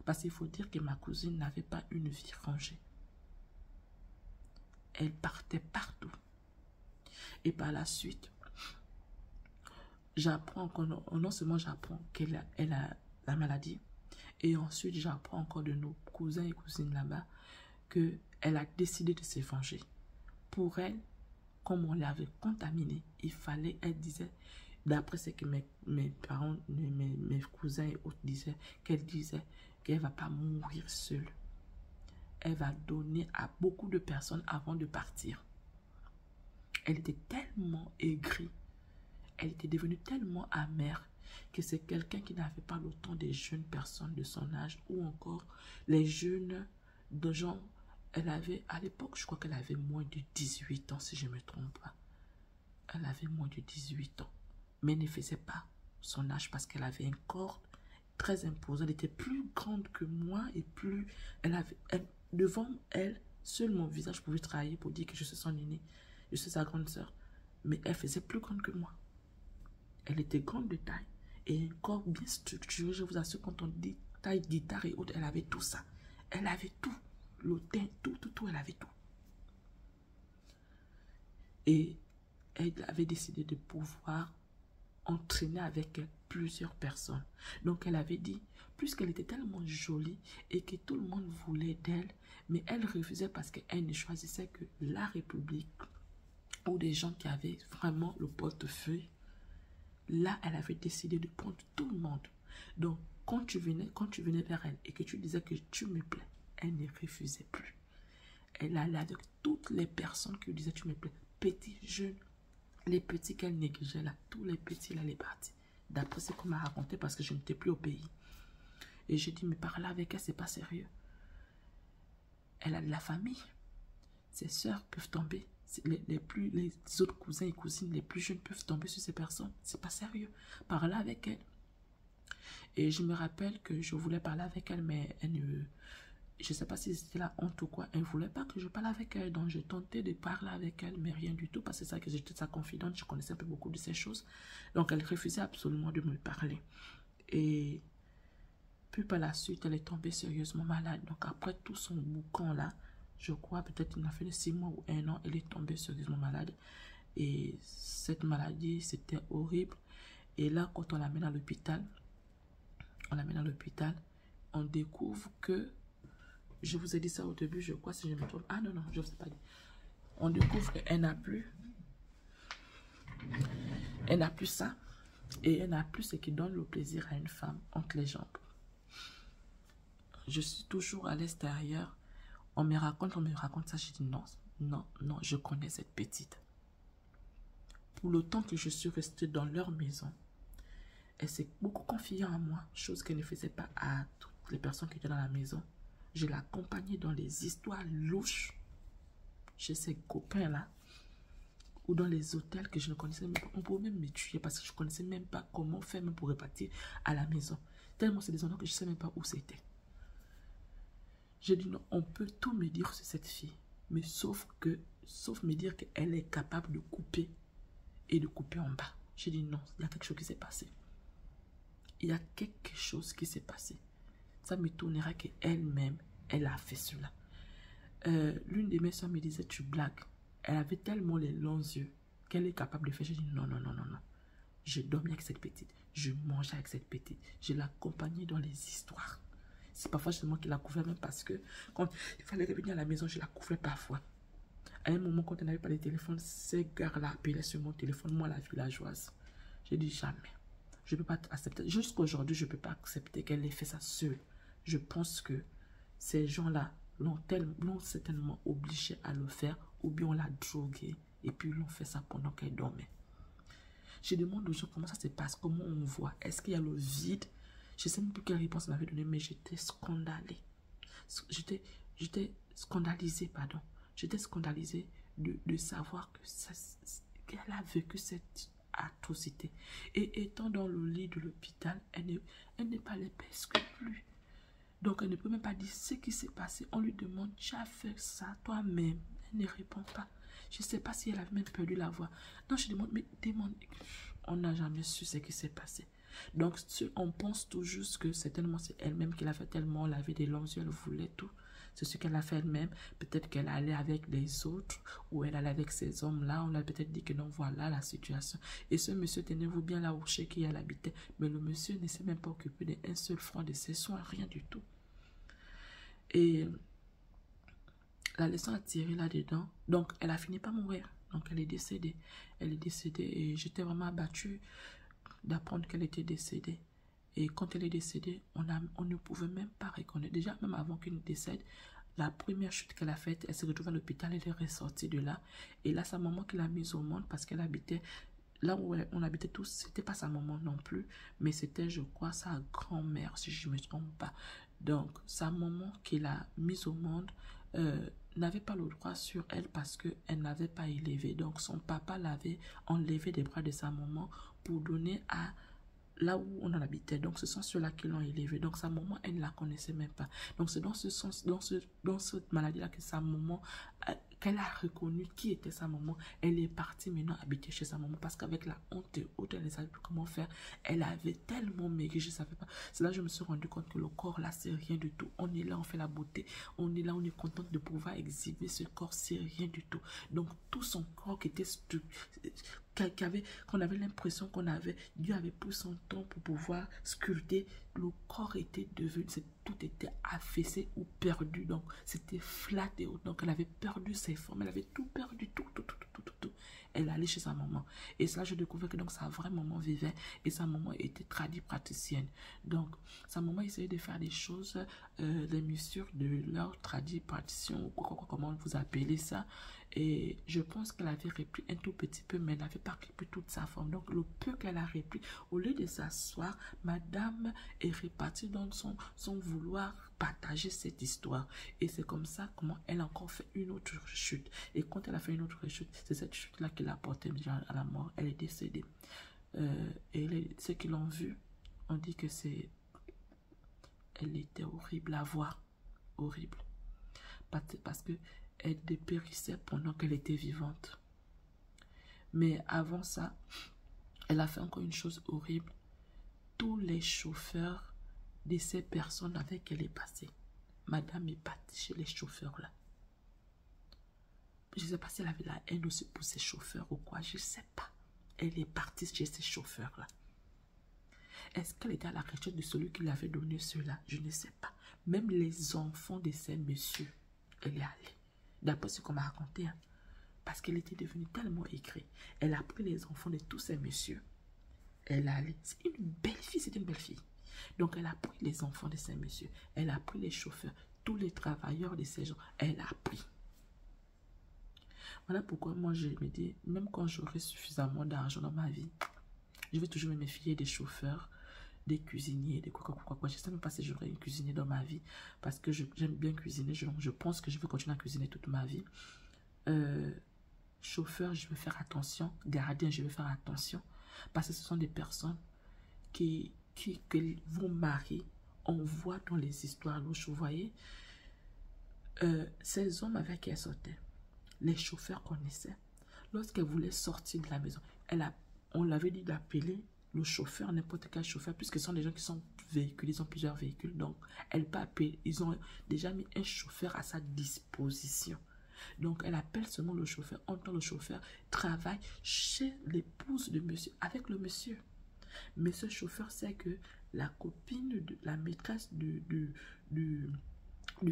Parce qu'il faut dire que ma cousine n'avait pas une vie rangée. Elle partait partout. Et par la suite, j'apprends encore, non seulement j'apprends qu'elle a la maladie, et ensuite j'apprends encore de nos cousins et cousines là-bas qu'elle a décidé de se venger. Pour elle, comme on l'avait contaminée, il fallait, elle disait, d'après ce que mes parents, mes cousins et autres disaient, qu'elle ne va pas mourir seule. Elle va donner à beaucoup de personnes avant de partir. Elle était tellement aigrie, elle était devenue tellement amère que c'est quelqu'un qui n'avait pas le temps des jeunes personnes de son âge ou encore les jeunes de gens. Elle avait, à l'époque, je crois qu'elle avait moins de 18 ans si je ne me trompe pas. Elle avait moins de 18 ans. mais elle ne faisait pas son âge parce qu'elle avait un corps très imposant. Elle était plus grande que moi et plus... devant elle, seul mon visage pouvait trahir pour dire que je suis son aînée, je suis sa grande sœur. Mais elle faisait plus grande que moi. Elle était grande de taille et un corps bien structuré. Je vous assure, quand on dit taille, guitare et autres, elle avait tout ça. Elle avait tout. Le teint, tout, elle avait tout. Et elle avait décidé de pouvoir entraîner avec elle plusieurs personnes. Donc elle avait dit, puisqu'elle était tellement jolie et que tout le monde voulait d'elle, mais elle refusait parce qu'elle ne choisissait que la République ou des gens qui avaient vraiment le portefeuille. Là, elle avait décidé de prendre tout le monde. Donc, quand tu venais vers elle et que tu disais que tu me plais, elle ne refusait plus. Elle allait avec toutes les personnes qui lui disaient tu me plais. Petits, jeunes, les petits qu'elle négligeait là, tous les petits là, elle est partie. D'après ce qu'on m'a raconté parce que je n'étais plus au pays. Et j'ai dit, mais parler avec elle, c'est pas sérieux. Elle a de la famille. Ses sœurs peuvent tomber. Les autres cousins et cousines les plus jeunes peuvent tomber sur ces personnes. C'est pas sérieux. Parler avec elle. Et je me rappelle que je voulais parler avec elle, mais elle ne... Je ne sais pas si c'était la honte ou quoi. Elle ne voulait pas que je parle avec elle. Donc, je tentais de parler avec elle, mais rien du tout. Parce que c'est ça que j'étais sa confidente. Je connaissais un peu beaucoup de ces choses. Donc, elle refusait absolument de me parler. Et puis, par la suite, elle est tombée sérieusement malade. Donc, après tout son boucan là, je crois peut-être il a fait de 6 mois ou 1 an, elle est tombée sérieusement malade. Et cette maladie, c'était horrible. Et là, quand on l'amène à l'hôpital, on découvre que... Je vous ai dit ça au début, je crois, si je me trompe. Ah non, je ne vous ai pas dit. On découvre qu'elle n'a plus. Elle n'a plus ça. Et elle n'a plus ce qui donne le plaisir à une femme entre les jambes. Je suis toujours à l'extérieur. On me raconte ça. Je dis non, je connais cette petite. Pour le temps que je suis restée dans leur maison, elle s'est beaucoup confiée en moi, chose qu'elle ne faisait pas à toutes les personnes qui étaient dans la maison. Je l'accompagnais dans les histoires louches chez ses copains-là, ou dans les hôtels que je ne connaissais même pas. On pouvait même me tuer parce que je ne connaissais même pas comment faire même pour repartir à la maison. Tellement c'est des endroits que je ne sais même pas où c'était. J'ai dit non, on peut tout me dire sur cette fille, mais sauf me dire qu'elle est capable de couper et de couper en bas. J'ai dit non, il y a quelque chose qui s'est passé. Il y a quelque chose qui s'est passé. Ça m'étonnera qu'elle-même, elle a fait cela. L'une de mes soeurs me disait, tu blagues. Elle avait tellement les longs yeux qu'elle est capable de faire. J'ai dit, non. Je dormais avec cette petite. Je mangeais avec cette petite. Je l'accompagnais dans les histoires. C'est parfois seulement qu'il la couvrait même parce que quand il fallait revenir à la maison, je la couvrais parfois. À un moment, quand elle n'avait pas de téléphone, ces gars-là appelaient sur mon téléphone, moi la villageoise. J'ai dit jamais. Je ne peux pas accepter. Jusqu'à aujourd'hui, je ne peux pas accepter qu'elle ait fait ça seule. Je pense que ces gens-là l'ont certainement obligée à le faire, ou bien on l'a droguée et puis ils l'ont fait ça pendant qu'elle dormait. Je demande aux gens comment ça se passe, comment on voit. Est-ce qu'il y a le vide? Je ne sais même plus quelle réponse elle m'avait donnée, mais j'étais scandalée. J'étais scandalisée, pardon. J'étais scandalisée de savoir qu'elle a vécu cette atrocité. Et étant dans le lit de l'hôpital, elle ne parlait presque plus. Donc, elle ne peut même pas dire ce qui s'est passé. On lui demande, tu as fait ça toi-même. Elle ne répond pas. Je ne sais pas si elle avait même perdu la voix. Non, je demande, mais demande. On n'a jamais su ce qui s'est passé. Donc, on pense toujours que c'est tellement c'est elle-même qui l'a fait, tellement elle avait des longs yeux, elle voulait tout. C'est ce qu'elle a fait elle-même. Peut-être qu'elle allait avec les autres ou elle allait avec ces hommes-là. On a peut-être dit que non, voilà la situation. Et ce monsieur, tenez-vous bien là où chez qui elle habitait. Mais le monsieur ne s'est même pas occupé d'un seul franc de ses soins, rien du tout. Et la leçon a tiré là-dedans. Donc, elle a fini par mourir. Donc, elle est décédée. Elle est décédée et j'étais vraiment abattue d'apprendre qu'elle était décédée. Et quand elle est décédée, on ne pouvait même pas reconnaître. Déjà, même avant qu'elle ne décède, la première chute qu'elle a faite, elle s'est retrouvée à l'hôpital, elle est ressortie de là. Et là, sa maman qui l'a mise au monde parce qu'elle habitait, là où on habitait tous, c'était pas sa maman non plus, mais c'était, je crois, sa grand-mère, si je ne me trompe pas. Donc, sa maman qui l'a mise au monde n'avait pas le droit sur elle parce qu'elle n'avait pas élevé. Donc, son papa l'avait enlevé des bras de sa maman pour donner à là où on en habitait. Donc, ce sont ceux-là qui l'ont élevée. Donc, sa maman, elle ne la connaissait même pas. Donc, c'est dans ce sens, dans cette maladie-là que sa maman, qu'elle a reconnu qui était sa maman. Elle est partie maintenant habiter chez sa maman parce qu'avec la honte et autres, elle ne savait plus comment faire. Elle avait tellement maigri, je ne savais pas. C'est là que je me suis rendu compte que le corps, là, c'est rien du tout. On est là, on fait la beauté. On est là, on est contente de pouvoir exhiber ce corps, c'est rien du tout. Donc, tout son corps qui était qu'on avait l'impression qu'on avait, Dieu avait pris son temps pour pouvoir sculpter, le corps était devenu, tout était affaissé ou perdu, donc c'était flat et haut, donc elle avait perdu ses formes, elle avait tout perdu, tout. Elle allait chez sa maman, et c'est là que je découvrais que donc sa vraie maman vivait, et sa maman était praticienne, donc sa maman essayait de faire des choses, les messieurs de leur praticienne, comment vous appelez ça. Et je pense qu'elle avait repris un tout petit peu, mais elle n'avait pas repris toute sa forme. Donc, le peu qu'elle a repris, au lieu de s'asseoir, madame est repartie dans son vouloir partager cette histoire. Et c'est comme ça comment elle a encore fait une autre chute. Et quand elle a fait une autre chute, c'est cette chute-là qui l'a portée déjà à la mort. Elle est décédée. Et ceux qui l'ont vue ont dit que elle était horrible à voir. Horrible. Parce que elle dépérissait pendant qu'elle était vivante. Mais avant ça, elle a fait encore une chose horrible. Tous les chauffeurs de ces personnes avec qui elle est passée, madame est partie chez les chauffeurs là. Je ne sais pas si elle avait la haine aussi pour ces chauffeurs ou quoi, je ne sais pas. Elle est partie chez ces chauffeurs là. Est-ce qu'elle était à la recherche de celui qui lui avait donné cela? Je ne sais pas. Même les enfants de ces messieurs, elle est allée. D'après ce qu'on m'a raconté, hein, parce qu'elle était devenue tellement aigrie. Elle a pris les enfants de tous ces messieurs. Elle a allé. C'est une belle fille, c'est une belle fille. Donc elle a pris les enfants de ces messieurs. Elle a pris les chauffeurs, tous les travailleurs de ces gens. Elle a pris. Voilà pourquoi moi je me dis, même quand j'aurai suffisamment d'argent dans ma vie, je vais toujours me méfier des chauffeurs, des cuisiniers, des quoi. Je ne sais même pas si j'aurai une cuisinier dans ma vie, parce que j'aime bien cuisiner, je pense que je vais continuer à cuisiner toute ma vie. Chauffeur, je vais faire attention. Gardien, je vais faire attention, parce que ce sont des personnes qui vont marier. On voit dans les histoires louches, vous voyez, ces hommes avec qui elle sortait, les chauffeurs connaissaient. Lorsqu'elle voulait sortir de la maison, on l'avait dit d'appeler le chauffeur, n'importe quel chauffeur, puisque ce sont des gens qui sont véhiculés, ils ont plusieurs véhicules, donc elle peut appeler, ils ont déjà mis un chauffeur à sa disposition. Donc elle appelle seulement le chauffeur, en temps le chauffeur travaille chez l'épouse de monsieur, avec le monsieur. Mais ce chauffeur sait que la copine, la maîtresse du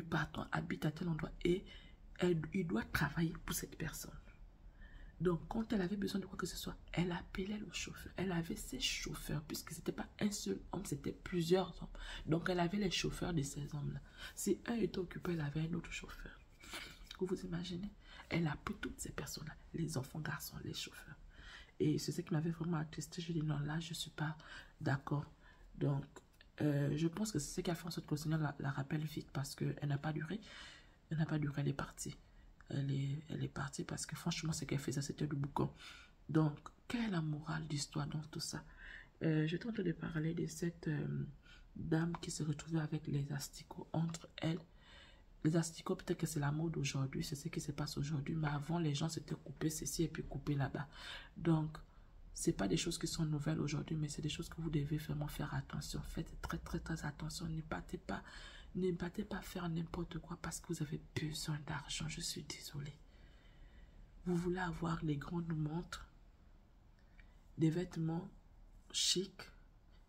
patron habite à tel endroit et il doit travailler pour cette personne. Donc, quand elle avait besoin de quoi que ce soit, elle appelait le chauffeur. Elle avait ses chauffeurs, puisque ce n'était pas un seul homme, c'était plusieurs hommes. Donc, elle avait les chauffeurs de ces hommes-là. Si un était occupé, elle avait un autre chauffeur. Vous imaginez? Elle a pris toutes ces personnes-là, les enfants, garçons, les chauffeurs. Et c'est ce qui m'avait vraiment attristé. Je dis non, là, je ne suis pas d'accord. Donc, je pense que c'est ce qui a fait en sorte que le Seigneur la rappelle vite, parce qu'elle n'a pas duré. Elle n'a pas duré, elle est partie. Elle est partie parce que franchement, ce qu'elle faisait, c'était du boucan. Donc, quelle est la morale d'histoire dans tout ça? Je tente de parler de cette dame qui se retrouvait avec les asticots entre elles. Les asticots, peut-être que c'est la mode aujourd'hui, c'est ce qui se passe aujourd'hui, mais avant, les gens s'étaient coupés ceci et puis coupés là-bas. Donc, c'est pas des choses qui sont nouvelles aujourd'hui, mais c'est des choses que vous devez vraiment faire attention. Faites très attention, ne partez pas faire n'importe quoi parce que vous avez besoin d'argent. Je suis désolée. Vous voulez avoir les grandes montres, des vêtements chics,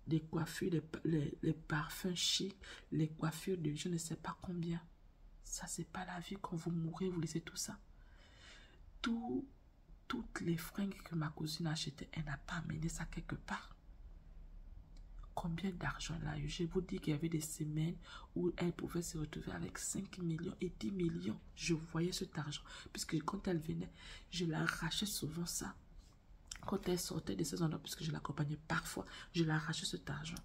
des coiffures, les parfums chics, les coiffures de je ne sais pas combien. Ça, c'est pas la vie. Quand vous mourrez, vous laissez tout ça. Toutes les fringues que ma cousine achetait, elle n'a pas amené ça quelque part. Combien d'argent elle a eu? Je vous dis qu'il y avait des semaines où elle pouvait se retrouver avec 5 millions et 10 millions. Je voyais cet argent. Puisque quand elle venait, je l'arrachais souvent ça. Quand elle sortait de ces endroits, puisque je l'accompagnais parfois, je l'arrachais cet argent.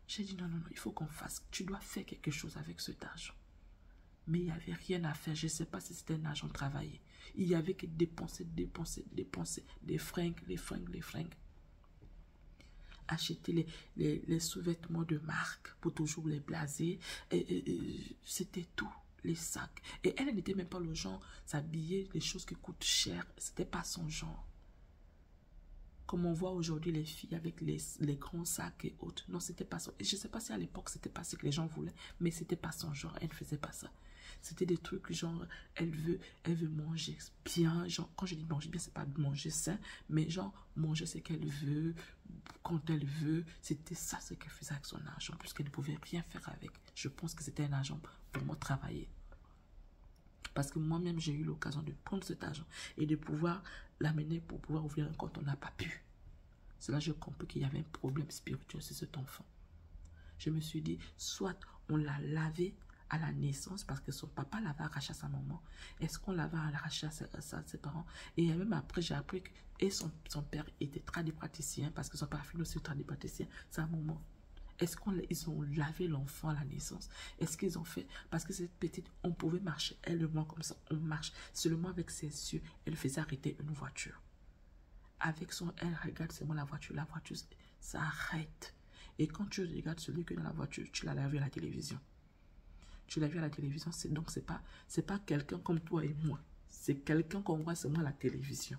J'ai dit non, il faut qu'on fasse. Tu dois faire quelque chose avec cet argent. Mais il n'y avait rien à faire. Je ne sais pas si c'était un argent travaillé. Il y avait que dépenser. Des fringues, les fringues. acheter les sous-vêtements de marque pour toujours les blaser. C'était tout, les sacs. Et elle n'était même pas le genre s'habiller les choses qui coûtent cher. C'était pas son genre. Comme on voit aujourd'hui les filles avec les grands sacs et autres. Non, c'était pas ça. Je ne sais pas si à l'époque, c'était pas ce que les gens voulaient, mais c'était pas son genre. Elle ne faisait pas ça. C'était des trucs genre, elle veut manger bien. Genre, quand je dis manger bien, c'est pas manger sain, mais genre, manger ce qu'elle veut, quand elle veut. C'était ça ce qu'elle faisait avec son argent, puisqu'elle ne pouvait rien faire avec. Je pense que c'était un argent pour moi travailler. Parce que moi-même, j'ai eu l'occasion de prendre cet argent et de pouvoir l'amener pour pouvoir ouvrir un compte. On n'a pas pu. C'est là que j'ai compris qu'il y avait un problème spirituel sur cet enfant. Je me suis dit, soit on l'a lavé à la naissance parce que son papa l'avait arraché à sa maman. Est-ce qu'on l'avait arraché à ses parents? Et même après, j'ai appris que et son père était tradipraticien parce que son père fut aussi tradipraticien. Sa maman. Est-ce qu'ils ont lavé l'enfant à la naissance? Est-ce qu'ils ont fait? Parce que cette petite, on pouvait marcher, elle le voit comme ça, on marche. Seulement avec ses yeux, elle faisait arrêter une voiture. Avec son, elle regarde seulement la voiture ça arrête. Et quand tu regardes celui qui est dans la voiture, tu l'as vu à la télévision. Tu l'as vu à la télévision, donc c'est pas quelqu'un comme toi et moi. C'est quelqu'un qu'on voit seulement à la télévision.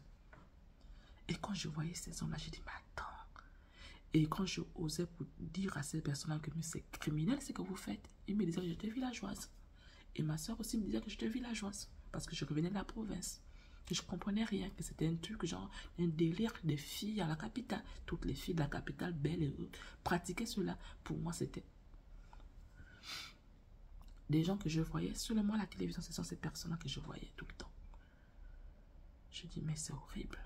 Et quand je voyais ces hommes-là, j'ai dit, mais attends. Et quand je osais pour dire à ces personnes-là que c'est criminel ce que vous faites, ils me disaient que j'étais villageoise. Et ma soeur aussi me disait que j'étais villageoise. Parce que je revenais de la province. Que je ne comprenais rien, que c'était un truc genre un délire des filles à la capitale. Toutes les filles de la capitale, belles et autres, pratiquaient cela. Pour moi, c'était des gens que je voyais seulement à la télévision. Ce sont ces personnes-là que je voyais tout le temps. Je dis, mais c'est horrible.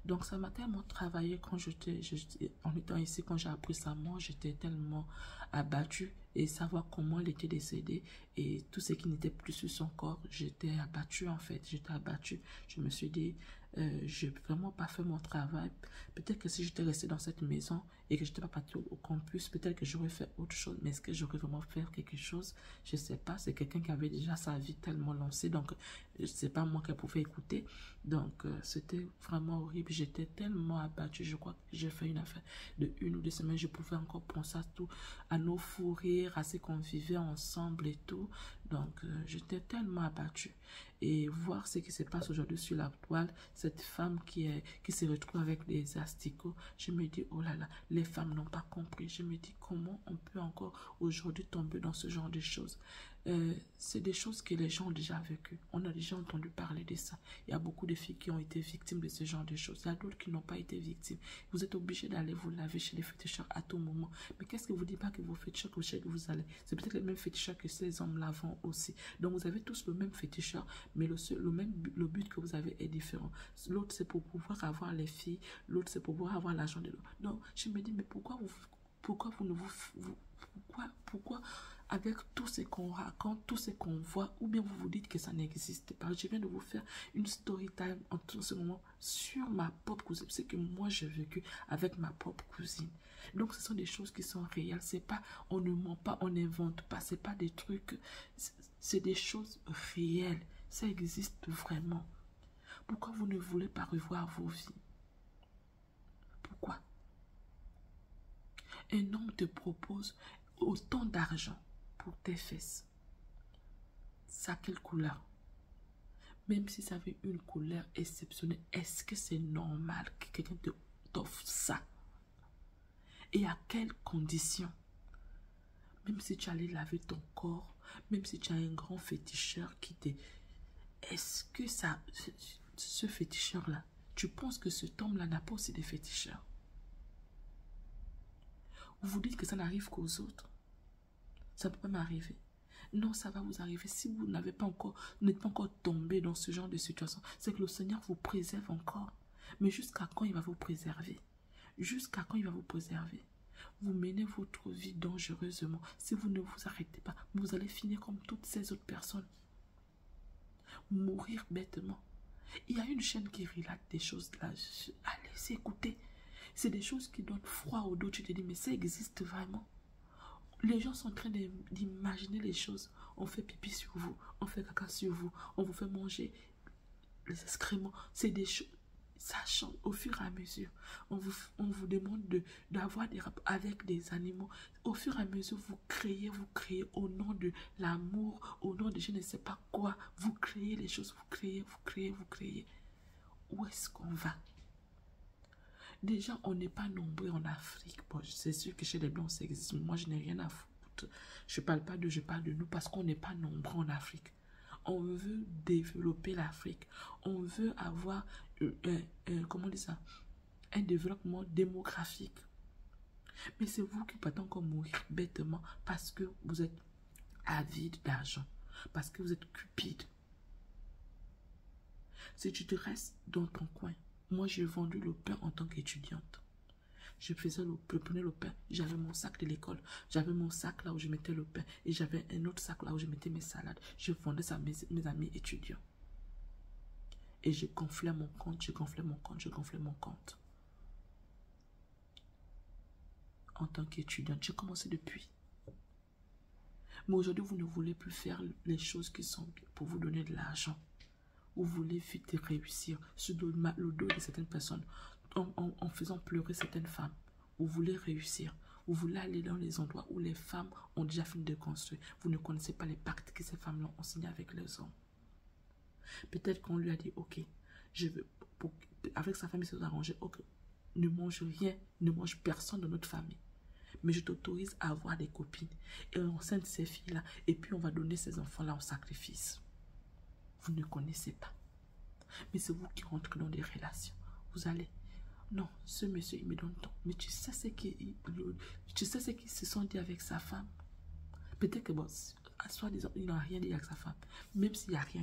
Donc ça m'a tellement travaillé quand en étant ici, quand j'ai appris sa mort, j'étais tellement abattue et savoir comment elle était décédée et tout ce qui n'était plus sur son corps, j'étais abattue en fait, j'étais abattue. Je me suis dit, j'ai vraiment pas fait mon travail. Peut-être que si j'étais restée dans cette maison et que je n'étais pas partie au campus, peut-être que j'aurais fait autre chose, mais est-ce que j'aurais vraiment fait quelque chose? Je sais pas, c'est quelqu'un qui avait déjà sa vie tellement lancée, donc c'est pas moi qu'elle pouvait écouter. Donc c'était vraiment horrible, j'étais tellement abattue. Je crois que j'ai fait une affaire de 1 ou 2 semaines, je pouvais encore penser à tout, à nos fous rires, à ce qu'on vivait ensemble et tout. Donc j'étais tellement abattue. Et voir ce qui se passe aujourd'hui sur la toile, cette femme qui se retrouve avec des asticots, je me dis, oh là là, les femmes n'ont pas compris. Je me dis, comment on peut encore aujourd'hui tomber dans ce genre de choses? C'est des choses que les gens ont déjà vécues. On a déjà entendu parler de ça. Il y a beaucoup de filles qui ont été victimes de ce genre de choses. Il y a d'autres qui n'ont pas été victimes. Vous êtes obligé d'aller vous laver chez les féticheurs à tout moment. Mais qu'est-ce que vous dites pas que vos féticheurs, que vous allez? C'est peut-être les mêmes féticheurs que ces hommes-là vont aussi. Donc vous avez tous le même féticheur, mais le but que vous avez est différent. L'autre c'est pour pouvoir avoir les filles, l'autre c'est pour pouvoir avoir l'argent de l'autre. Donc je me dis, mais pourquoi vous ne pourquoi avec tout ce qu'on raconte, tout ce qu'on voit, ou bien vous vous dites que ça n'existe pas? Je viens de vous faire une story time en tout ce moment sur ma propre cousine, c'est que moi j'ai vécu avec ma propre cousine. Donc ce sont des choses qui sont réelles, c'est pas, on ne ment pas, on n'invente pas, c'est pas des trucs, c'est des choses réelles, ça existe vraiment. Pourquoi vous ne voulez pas revoir vos vies? Pourquoi? Un homme te propose autant d'argent pour tes fesses. Ça, quelle couleur? Même si ça avait une couleur exceptionnelle, est-ce que c'est normal que quelqu'un t'offre ça? Et à quelles conditions? Même si tu allais laver ton corps, même si tu as un grand féticheur qui te... Est-ce que ça, ce féticheur-là, tu penses que cet homme-là n'a pas aussi des féticheurs? Vous dites que ça n'arrive qu'aux autres. Ça ne peut pas m'arriver. Non, ça va vous arriver. Si vous n'êtes pas encore tombé dans ce genre de situation, c'est que le Seigneur vous préserve encore. Mais jusqu'à quand il va vous préserver? Jusqu'à quand il va vous préserver? Vous menez votre vie dangereusement. Si vous ne vous arrêtez pas, vous allez finir comme toutes ces autres personnes. Mourir bêtement. Il y a une chaîne qui relate des choses là. Allez, écoutez. C'est des choses qui donnent froid au dos. Tu te dis, mais ça existe vraiment? Les gens sont en train d'imaginer les choses. On fait pipi sur vous, on fait caca sur vous, on vous fait manger les excréments. C'est des choses. Ça change au fur et à mesure. On vous demande d'avoir des rapports avec des animaux. Au fur et à mesure, vous créez au nom de l'amour, au nom de je ne sais pas quoi. Vous créez les choses, vous créez. Où est-ce qu'on va? Déjà, on n'est pas nombreux en Afrique. Bon, c'est sûr que chez les Blancs, ça existe. Mais moi, je n'ai rien à foutre. Je parle pas d'eux, je parle de nous parce qu'on n'est pas nombreux en Afrique. On veut développer l'Afrique. On veut avoir, comment on dit ça? Un développement démographique. Mais c'est vous qui pouvez encore mourir bêtement parce que vous êtes avide d'argent. Parce que vous êtes cupide. Si tu te restes dans ton coin, moi j'ai vendu le pain en tant qu'étudiante. Je prenais le pain, j'avais mon sac de l'école, j'avais mon sac là où je mettais le pain et j'avais un autre sac là où je mettais mes salades. Je vendais ça à mes amis étudiants. Et je gonflais mon compte. En tant qu'étudiante, j'ai commencé depuis. Mais aujourd'hui, vous ne voulez plus faire les choses qui sont pour vous donner de l'argent. Vous voulez vite réussir sur le dos de certaines personnes en faisant pleurer certaines femmes. Vous voulez réussir. Vous voulez aller dans les endroits où les femmes ont déjà fini de construire. Vous ne connaissez pas les pactes que ces femmes-là ont signés avec les hommes. Peut-être qu'on lui a dit, ok, je veux, avec sa famille, c'est arrangé, ok, ne mange rien, ne mange personne de notre famille. Mais je t'autorise à avoir des copines. Et on enceinte ces filles-là. Et puis on va donner ces enfants-là en sacrifice. Vous ne connaissez pas. Mais c'est vous qui rentrez dans des relations. Vous allez, non, ce monsieur, il me donne tant. Mais tu sais ce qu'ils se sont dit avec sa femme. Peut-être que, bon, soi-disant, il n'a rien dit avec sa femme. Même s'il n'y a rien.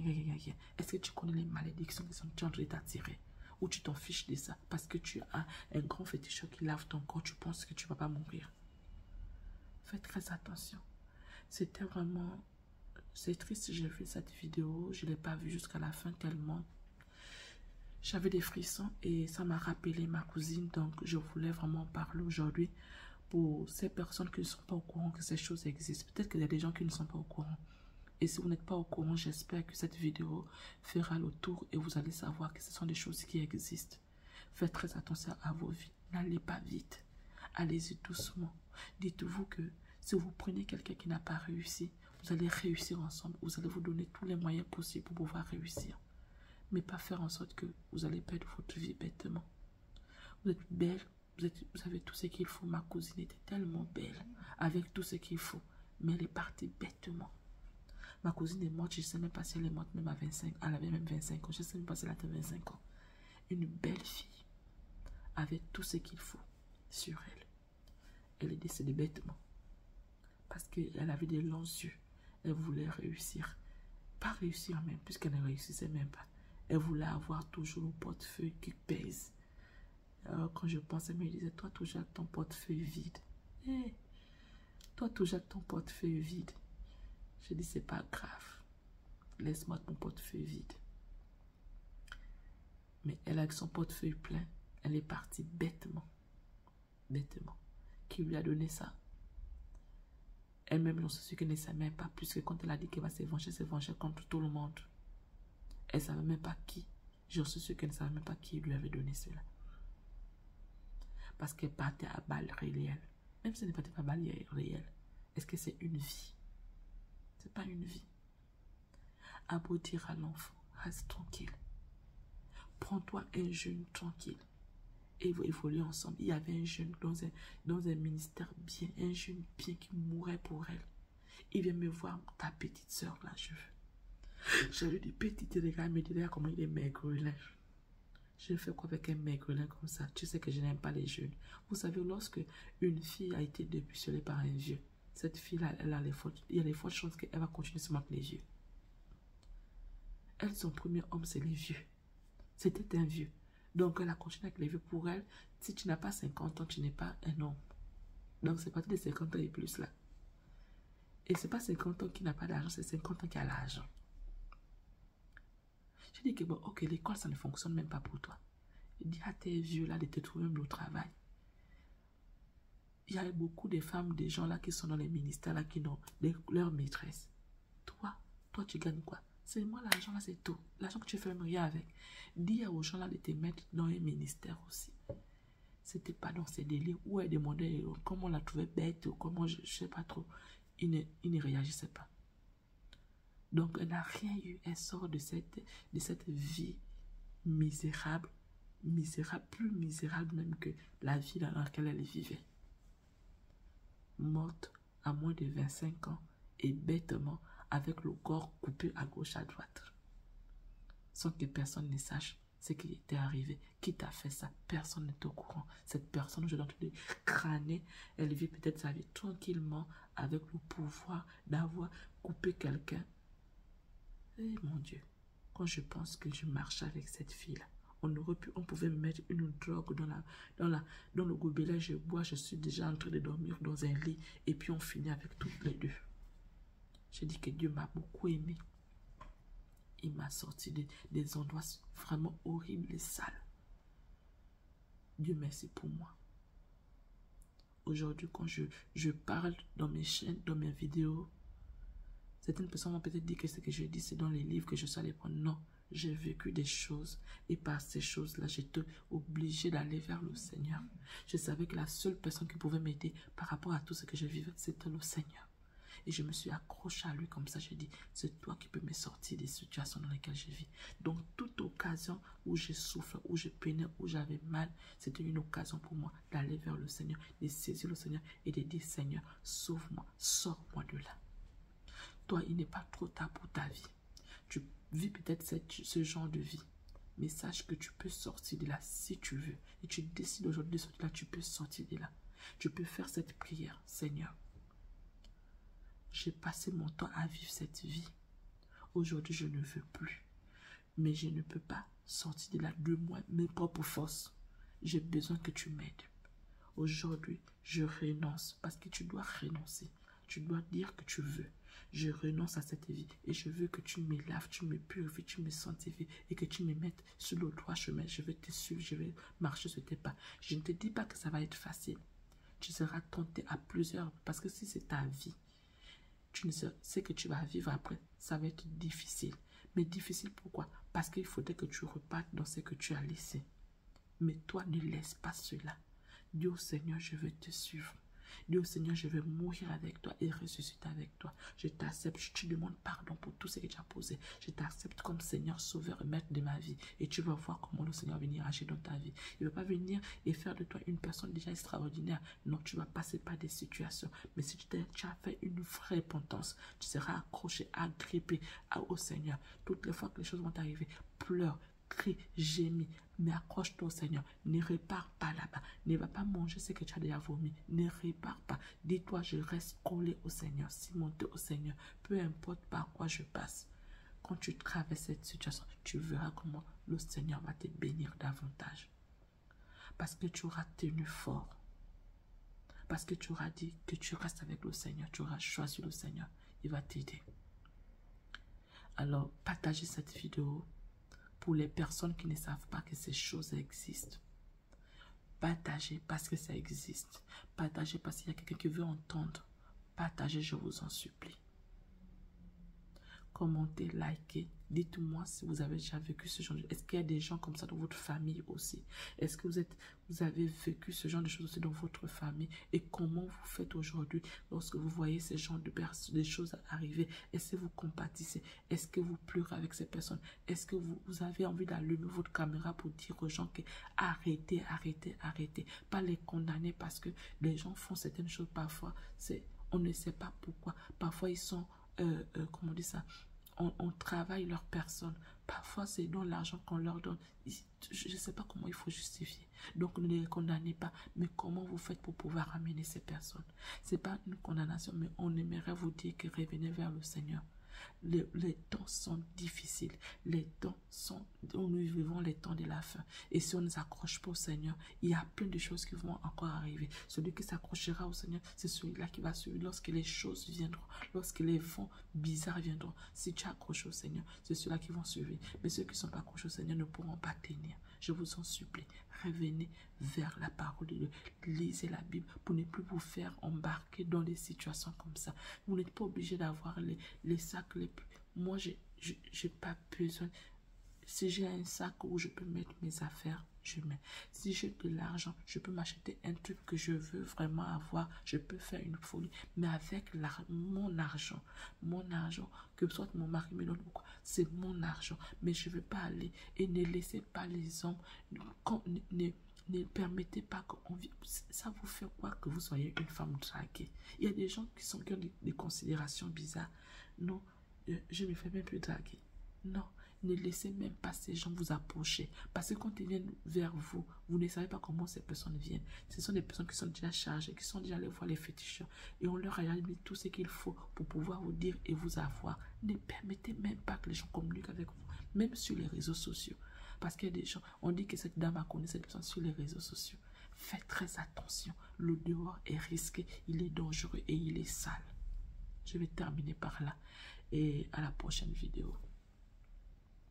Est-ce que tu connais les malédictions qui sont en train de t'attirer? Ou tu t'en fiches de ça? Parce que tu as un grand féticheur qui lave ton corps, tu penses que tu ne vas pas mourir. Faites très attention. C'était vraiment... C'est triste, j'ai vu cette vidéo. Je ne l'ai pas vue jusqu'à la fin tellement... J'avais des frissons et ça m'a rappelé ma cousine. Donc, je voulais vraiment parler aujourd'hui pour ces personnes qui ne sont pas au courant que ces choses existent. Peut-être qu'il y a des gens qui ne sont pas au courant. Et si vous n'êtes pas au courant, j'espère que cette vidéo fera le tour et vous allez savoir que ce sont des choses qui existent. Faites très attention à vos vies. N'allez pas vite. Allez-y doucement. Dites-vous que si vous prenez quelqu'un qui n'a pas réussi, vous allez réussir ensemble. Vous allez vous donner tous les moyens possibles pour pouvoir réussir. Mais pas faire en sorte que vous allez perdre votre vie bêtement. Vous êtes belle, vous avez tout ce qu'il faut. Ma cousine était tellement belle, avec tout ce qu'il faut. Mais elle est partie bêtement. Ma cousine est morte, je ne sais même pas si elle est morte même à 25. Elle avait même 25 ans, je ne sais même pas si elle avait 25 ans. Une belle fille, avec tout ce qu'il faut sur elle. Elle est décédée bêtement. Parce qu'elle avait des longs yeux. Elle voulait réussir. Pas réussir même, puisqu'elle ne réussissait même pas. Elle voulait avoir toujours le portefeuille qui pèse. Alors, quand je pensais, elle me disait, toi, toujours avec ton portefeuille vide. Hey, toi, toujours avec ton portefeuille vide. Je dis, c'est pas grave. Laisse-moi ton portefeuille vide. Mais elle, avec son portefeuille plein, elle est partie bêtement. Bêtement. Qui lui a donné ça? Elle-même, j'en suis sûre qu'elle ne sait même pas, puisque quand elle a dit qu'elle va se venger contre tout le monde. Elle ne savait même pas qui. J'en suis sûre qu'elle ne savait même pas qui lui avait donné cela. Parce qu'elle partait à balles réelles. Même si elle ne partait pas à balles réelles. Est-ce que c'est une vie? C'est pas une vie. À beau dire à l'enfant, reste tranquille. Prends-toi un jeune tranquille. Et vous évoluez ensemble. Il y avait un jeune dans un ministère bien. Un jeune bien qui mourait pour elle. Il vient me voir, ta petite soeur là, je veux. Je lui dis, petite, regarde, me dit, regarde comment il est maigrelin. Je fais quoi avec un maigrelin comme ça? Tu sais que je n'aime pas les jeunes. Vous savez, lorsque une fille a été dépucelée par un vieux, cette fille-là, il y a les fortes chances qu'elle va continuer seulement avec les vieux. Elle, son premier homme, c'est les vieux. C'était un vieux. Donc, elle a continué avec les vieux. Pour elle, si tu n'as pas 50 ans, tu n'es pas un homme. Donc, c'est parti de 50 ans et plus là. Et c'est pas 50 ans qui n'a pas d'argent, c'est 50 ans qui a l'argent. Je dis que bon, ok, l'école, ça ne fonctionne même pas pour toi. Dis à tes vieux là de te trouver même au travail. Il y a beaucoup de femmes, des gens là qui sont dans les ministères là qui ont leur maîtresse. Toi, tu gagnes quoi? C'est moi, l'argent là, c'est tout. L'argent que tu fais même rien avec. Dis aux gens là de te mettre dans un ministère aussi. C'était pas dans ces délires où elle demandait comment on la trouvait bête ou comment je sais pas trop. Il ne réagissait pas. Donc, elle n'a rien eu. Elle sort de cette vie misérable, plus misérable même que la vie dans laquelle elle vivait. Morte à moins de 25 ans et bêtement avec le corps coupé à gauche, à droite. Sans que personne ne sache ce qui était arrivé. Qui t'a fait ça? Personne n'est au courant. Cette personne, je l'ai entendu crâner, elle vit peut-être sa vie tranquillement avec le pouvoir d'avoir coupé quelqu'un. Eh mon Dieu, quand je pense que je marche avec cette fille-là, on pouvait me mettre une drogue dans le gobelet, je bois, je suis déjà en train de dormir dans un lit et puis on finit avec toutes les deux. J'ai dit que Dieu m'a beaucoup aimé. Il m'a sorti des endroits vraiment horribles et sales. Dieu merci pour moi. Aujourd'hui, quand je parle dans mes chaînes, dans mes vidéos, certaines personnes vont peut-être dire que ce que je dis, c'est dans les livres que je suis allé prendre. Non, j'ai vécu des choses et par ces choses-là, j'étais obligée d'aller vers le Seigneur. Je savais que la seule personne qui pouvait m'aider par rapport à tout ce que je vivais, c'était le Seigneur. Et je me suis accrochée à lui comme ça. J'ai dit, c'est toi qui peux me sortir des situations dans lesquelles je vis. Donc, toute occasion où je souffre, où je peinais, où j'avais mal, c'était une occasion pour moi d'aller vers le Seigneur, de saisir le Seigneur et de dire, Seigneur, sauve-moi, sors-moi de là. Toi, il n'est pas trop tard pour ta vie. Tu vis peut-être ce genre de vie. Mais sache que tu peux sortir de là si tu veux. Et tu décides aujourd'hui de sortir de là, tu peux sortir de là. Tu peux faire cette prière, Seigneur. J'ai passé mon temps à vivre cette vie. Aujourd'hui, je ne veux plus. Mais je ne peux pas sortir de là de moi, mes propres forces. J'ai besoin que tu m'aides. Aujourd'hui, je renonce parce que tu dois renoncer. Tu dois dire que tu veux. Je renonce à cette vie et je veux que tu me laves, tu me purifies, tu me sanctifies et que tu me mettes sur le droit chemin. Je vais te suivre, je vais marcher sur tes pas. Je ne te dis pas que ça va être facile. Tu seras tenté à plusieurs parce que si c'est ta vie, tu ne sais ce que tu vas vivre après. Ça va être difficile. Mais difficile pourquoi? Parce qu'il faudrait que tu repartes dans ce que tu as laissé. Mais toi, ne laisse pas cela. Dis au Seigneur, je veux te suivre. Dis au Seigneur, je vais mourir avec toi et ressusciter avec toi. Je t'accepte, je te demande pardon pour tout ce que tu as posé. Je t'accepte comme Seigneur, Sauveur et Maître de ma vie. Et tu vas voir comment le Seigneur va venir agir dans ta vie. Il ne va pas venir et faire de toi une personne déjà extraordinaire. Non, tu vas passer par des situations. Mais si tu as fait une vraie repentance, tu seras accroché, agrippé au Seigneur. Toutes les fois que les choses vont t'arriver, pleure, crie, gémis, mais accroche-toi au Seigneur. Ne répare pas là-bas. Ne va pas manger ce que tu as déjà vomi. Ne répare pas. Dis-toi, je reste collé au Seigneur, cimenté au Seigneur. Peu importe par quoi je passe. Quand tu traverses cette situation, tu verras comment le Seigneur va te bénir davantage. Parce que tu auras tenu fort. Parce que tu auras dit que tu restes avec le Seigneur. Tu auras choisi le Seigneur. Il va t'aider. Alors, partagez cette vidéo. Pour les personnes qui ne savent pas que ces choses existent. Partagez parce que ça existe. Partagez parce qu'il y a quelqu'un qui veut entendre. Partagez, je vous en supplie. Commentez, likez. Dites-moi si vous avez déjà vécu ce genre de choses. Est-ce qu'il y a des gens comme ça dans votre famille aussi? Est-ce que vous avez vécu ce genre de choses aussi dans votre famille? Et comment vous faites aujourd'hui lorsque vous voyez ce genre de choses arriver? Est-ce que vous compatissez? Est-ce que vous pleurez avec ces personnes? Est-ce que vous avez envie d'allumer votre caméra pour dire aux gens que arrêtez, arrêtez, arrêtez? Pas les condamner parce que les gens font certaines choses parfois. On ne sait pas pourquoi. Parfois ils sont, comment on dit ça? On travaille leur personne. Parfois, c'est dans l'argent qu'on leur donne. Je ne sais pas comment il faut justifier. Donc, ne les condamnez pas. Mais comment vous faites pour pouvoir amener ces personnes? Ce n'est pas une condamnation, mais on aimerait vous dire que revenez vers le Seigneur. Les temps sont difficiles. Les temps sont... Nous vivons les temps de la fin. Et si on ne s'accroche pas au Seigneur, il y a plein de choses qui vont encore arriver. Celui qui s'accrochera au Seigneur, c'est celui-là qui va suivre lorsque les choses viendront. Lorsque les vents bizarres viendront. Si tu accroches au Seigneur, c'est ceux-là qui vont suivre. Mais ceux qui ne sont pas accrochés au Seigneur ne pourront pas tenir. Je vous en supplie. Revenez vers la parole de Dieu. Lisez la Bible pour ne plus vous faire embarquer dans des situations comme ça. Vous n'êtes pas obligé d'avoir les sacs les plus... Moi, j'ai pas besoin. Si j'ai un sac où je peux mettre mes affaires, je mets. Si j'ai de l'argent, je peux m'acheter un truc que je veux vraiment avoir. Je peux faire une folie. Mais avec mon argent, que soit mon mari me donne ou quoi, c'est mon argent. Mais je ne veux pas aller et ne laissez pas les hommes, ne permettez pas qu'on vive. Ça vous fait quoi que vous soyez une femme draguée? Il y a des gens qui ont des considérations bizarres. Non, je ne me fais même plus draguer. Non. Ne laissez même pas ces gens vous approcher. Parce que quand ils viennent vers vous, vous ne savez pas comment ces personnes viennent. Ce sont des personnes qui sont déjà chargées, qui sont déjà allées voir les féticheurs. Et on leur a mis tout ce qu'il faut pour pouvoir vous dire et vous avoir. Ne permettez même pas que les gens communiquent avec vous, même sur les réseaux sociaux. Parce qu'il y a des gens, on dit que cette dame a connu cette personne sur les réseaux sociaux. Faites très attention. Le dehors est risqué, il est dangereux et il est sale. Je vais terminer par là. Et à la prochaine vidéo.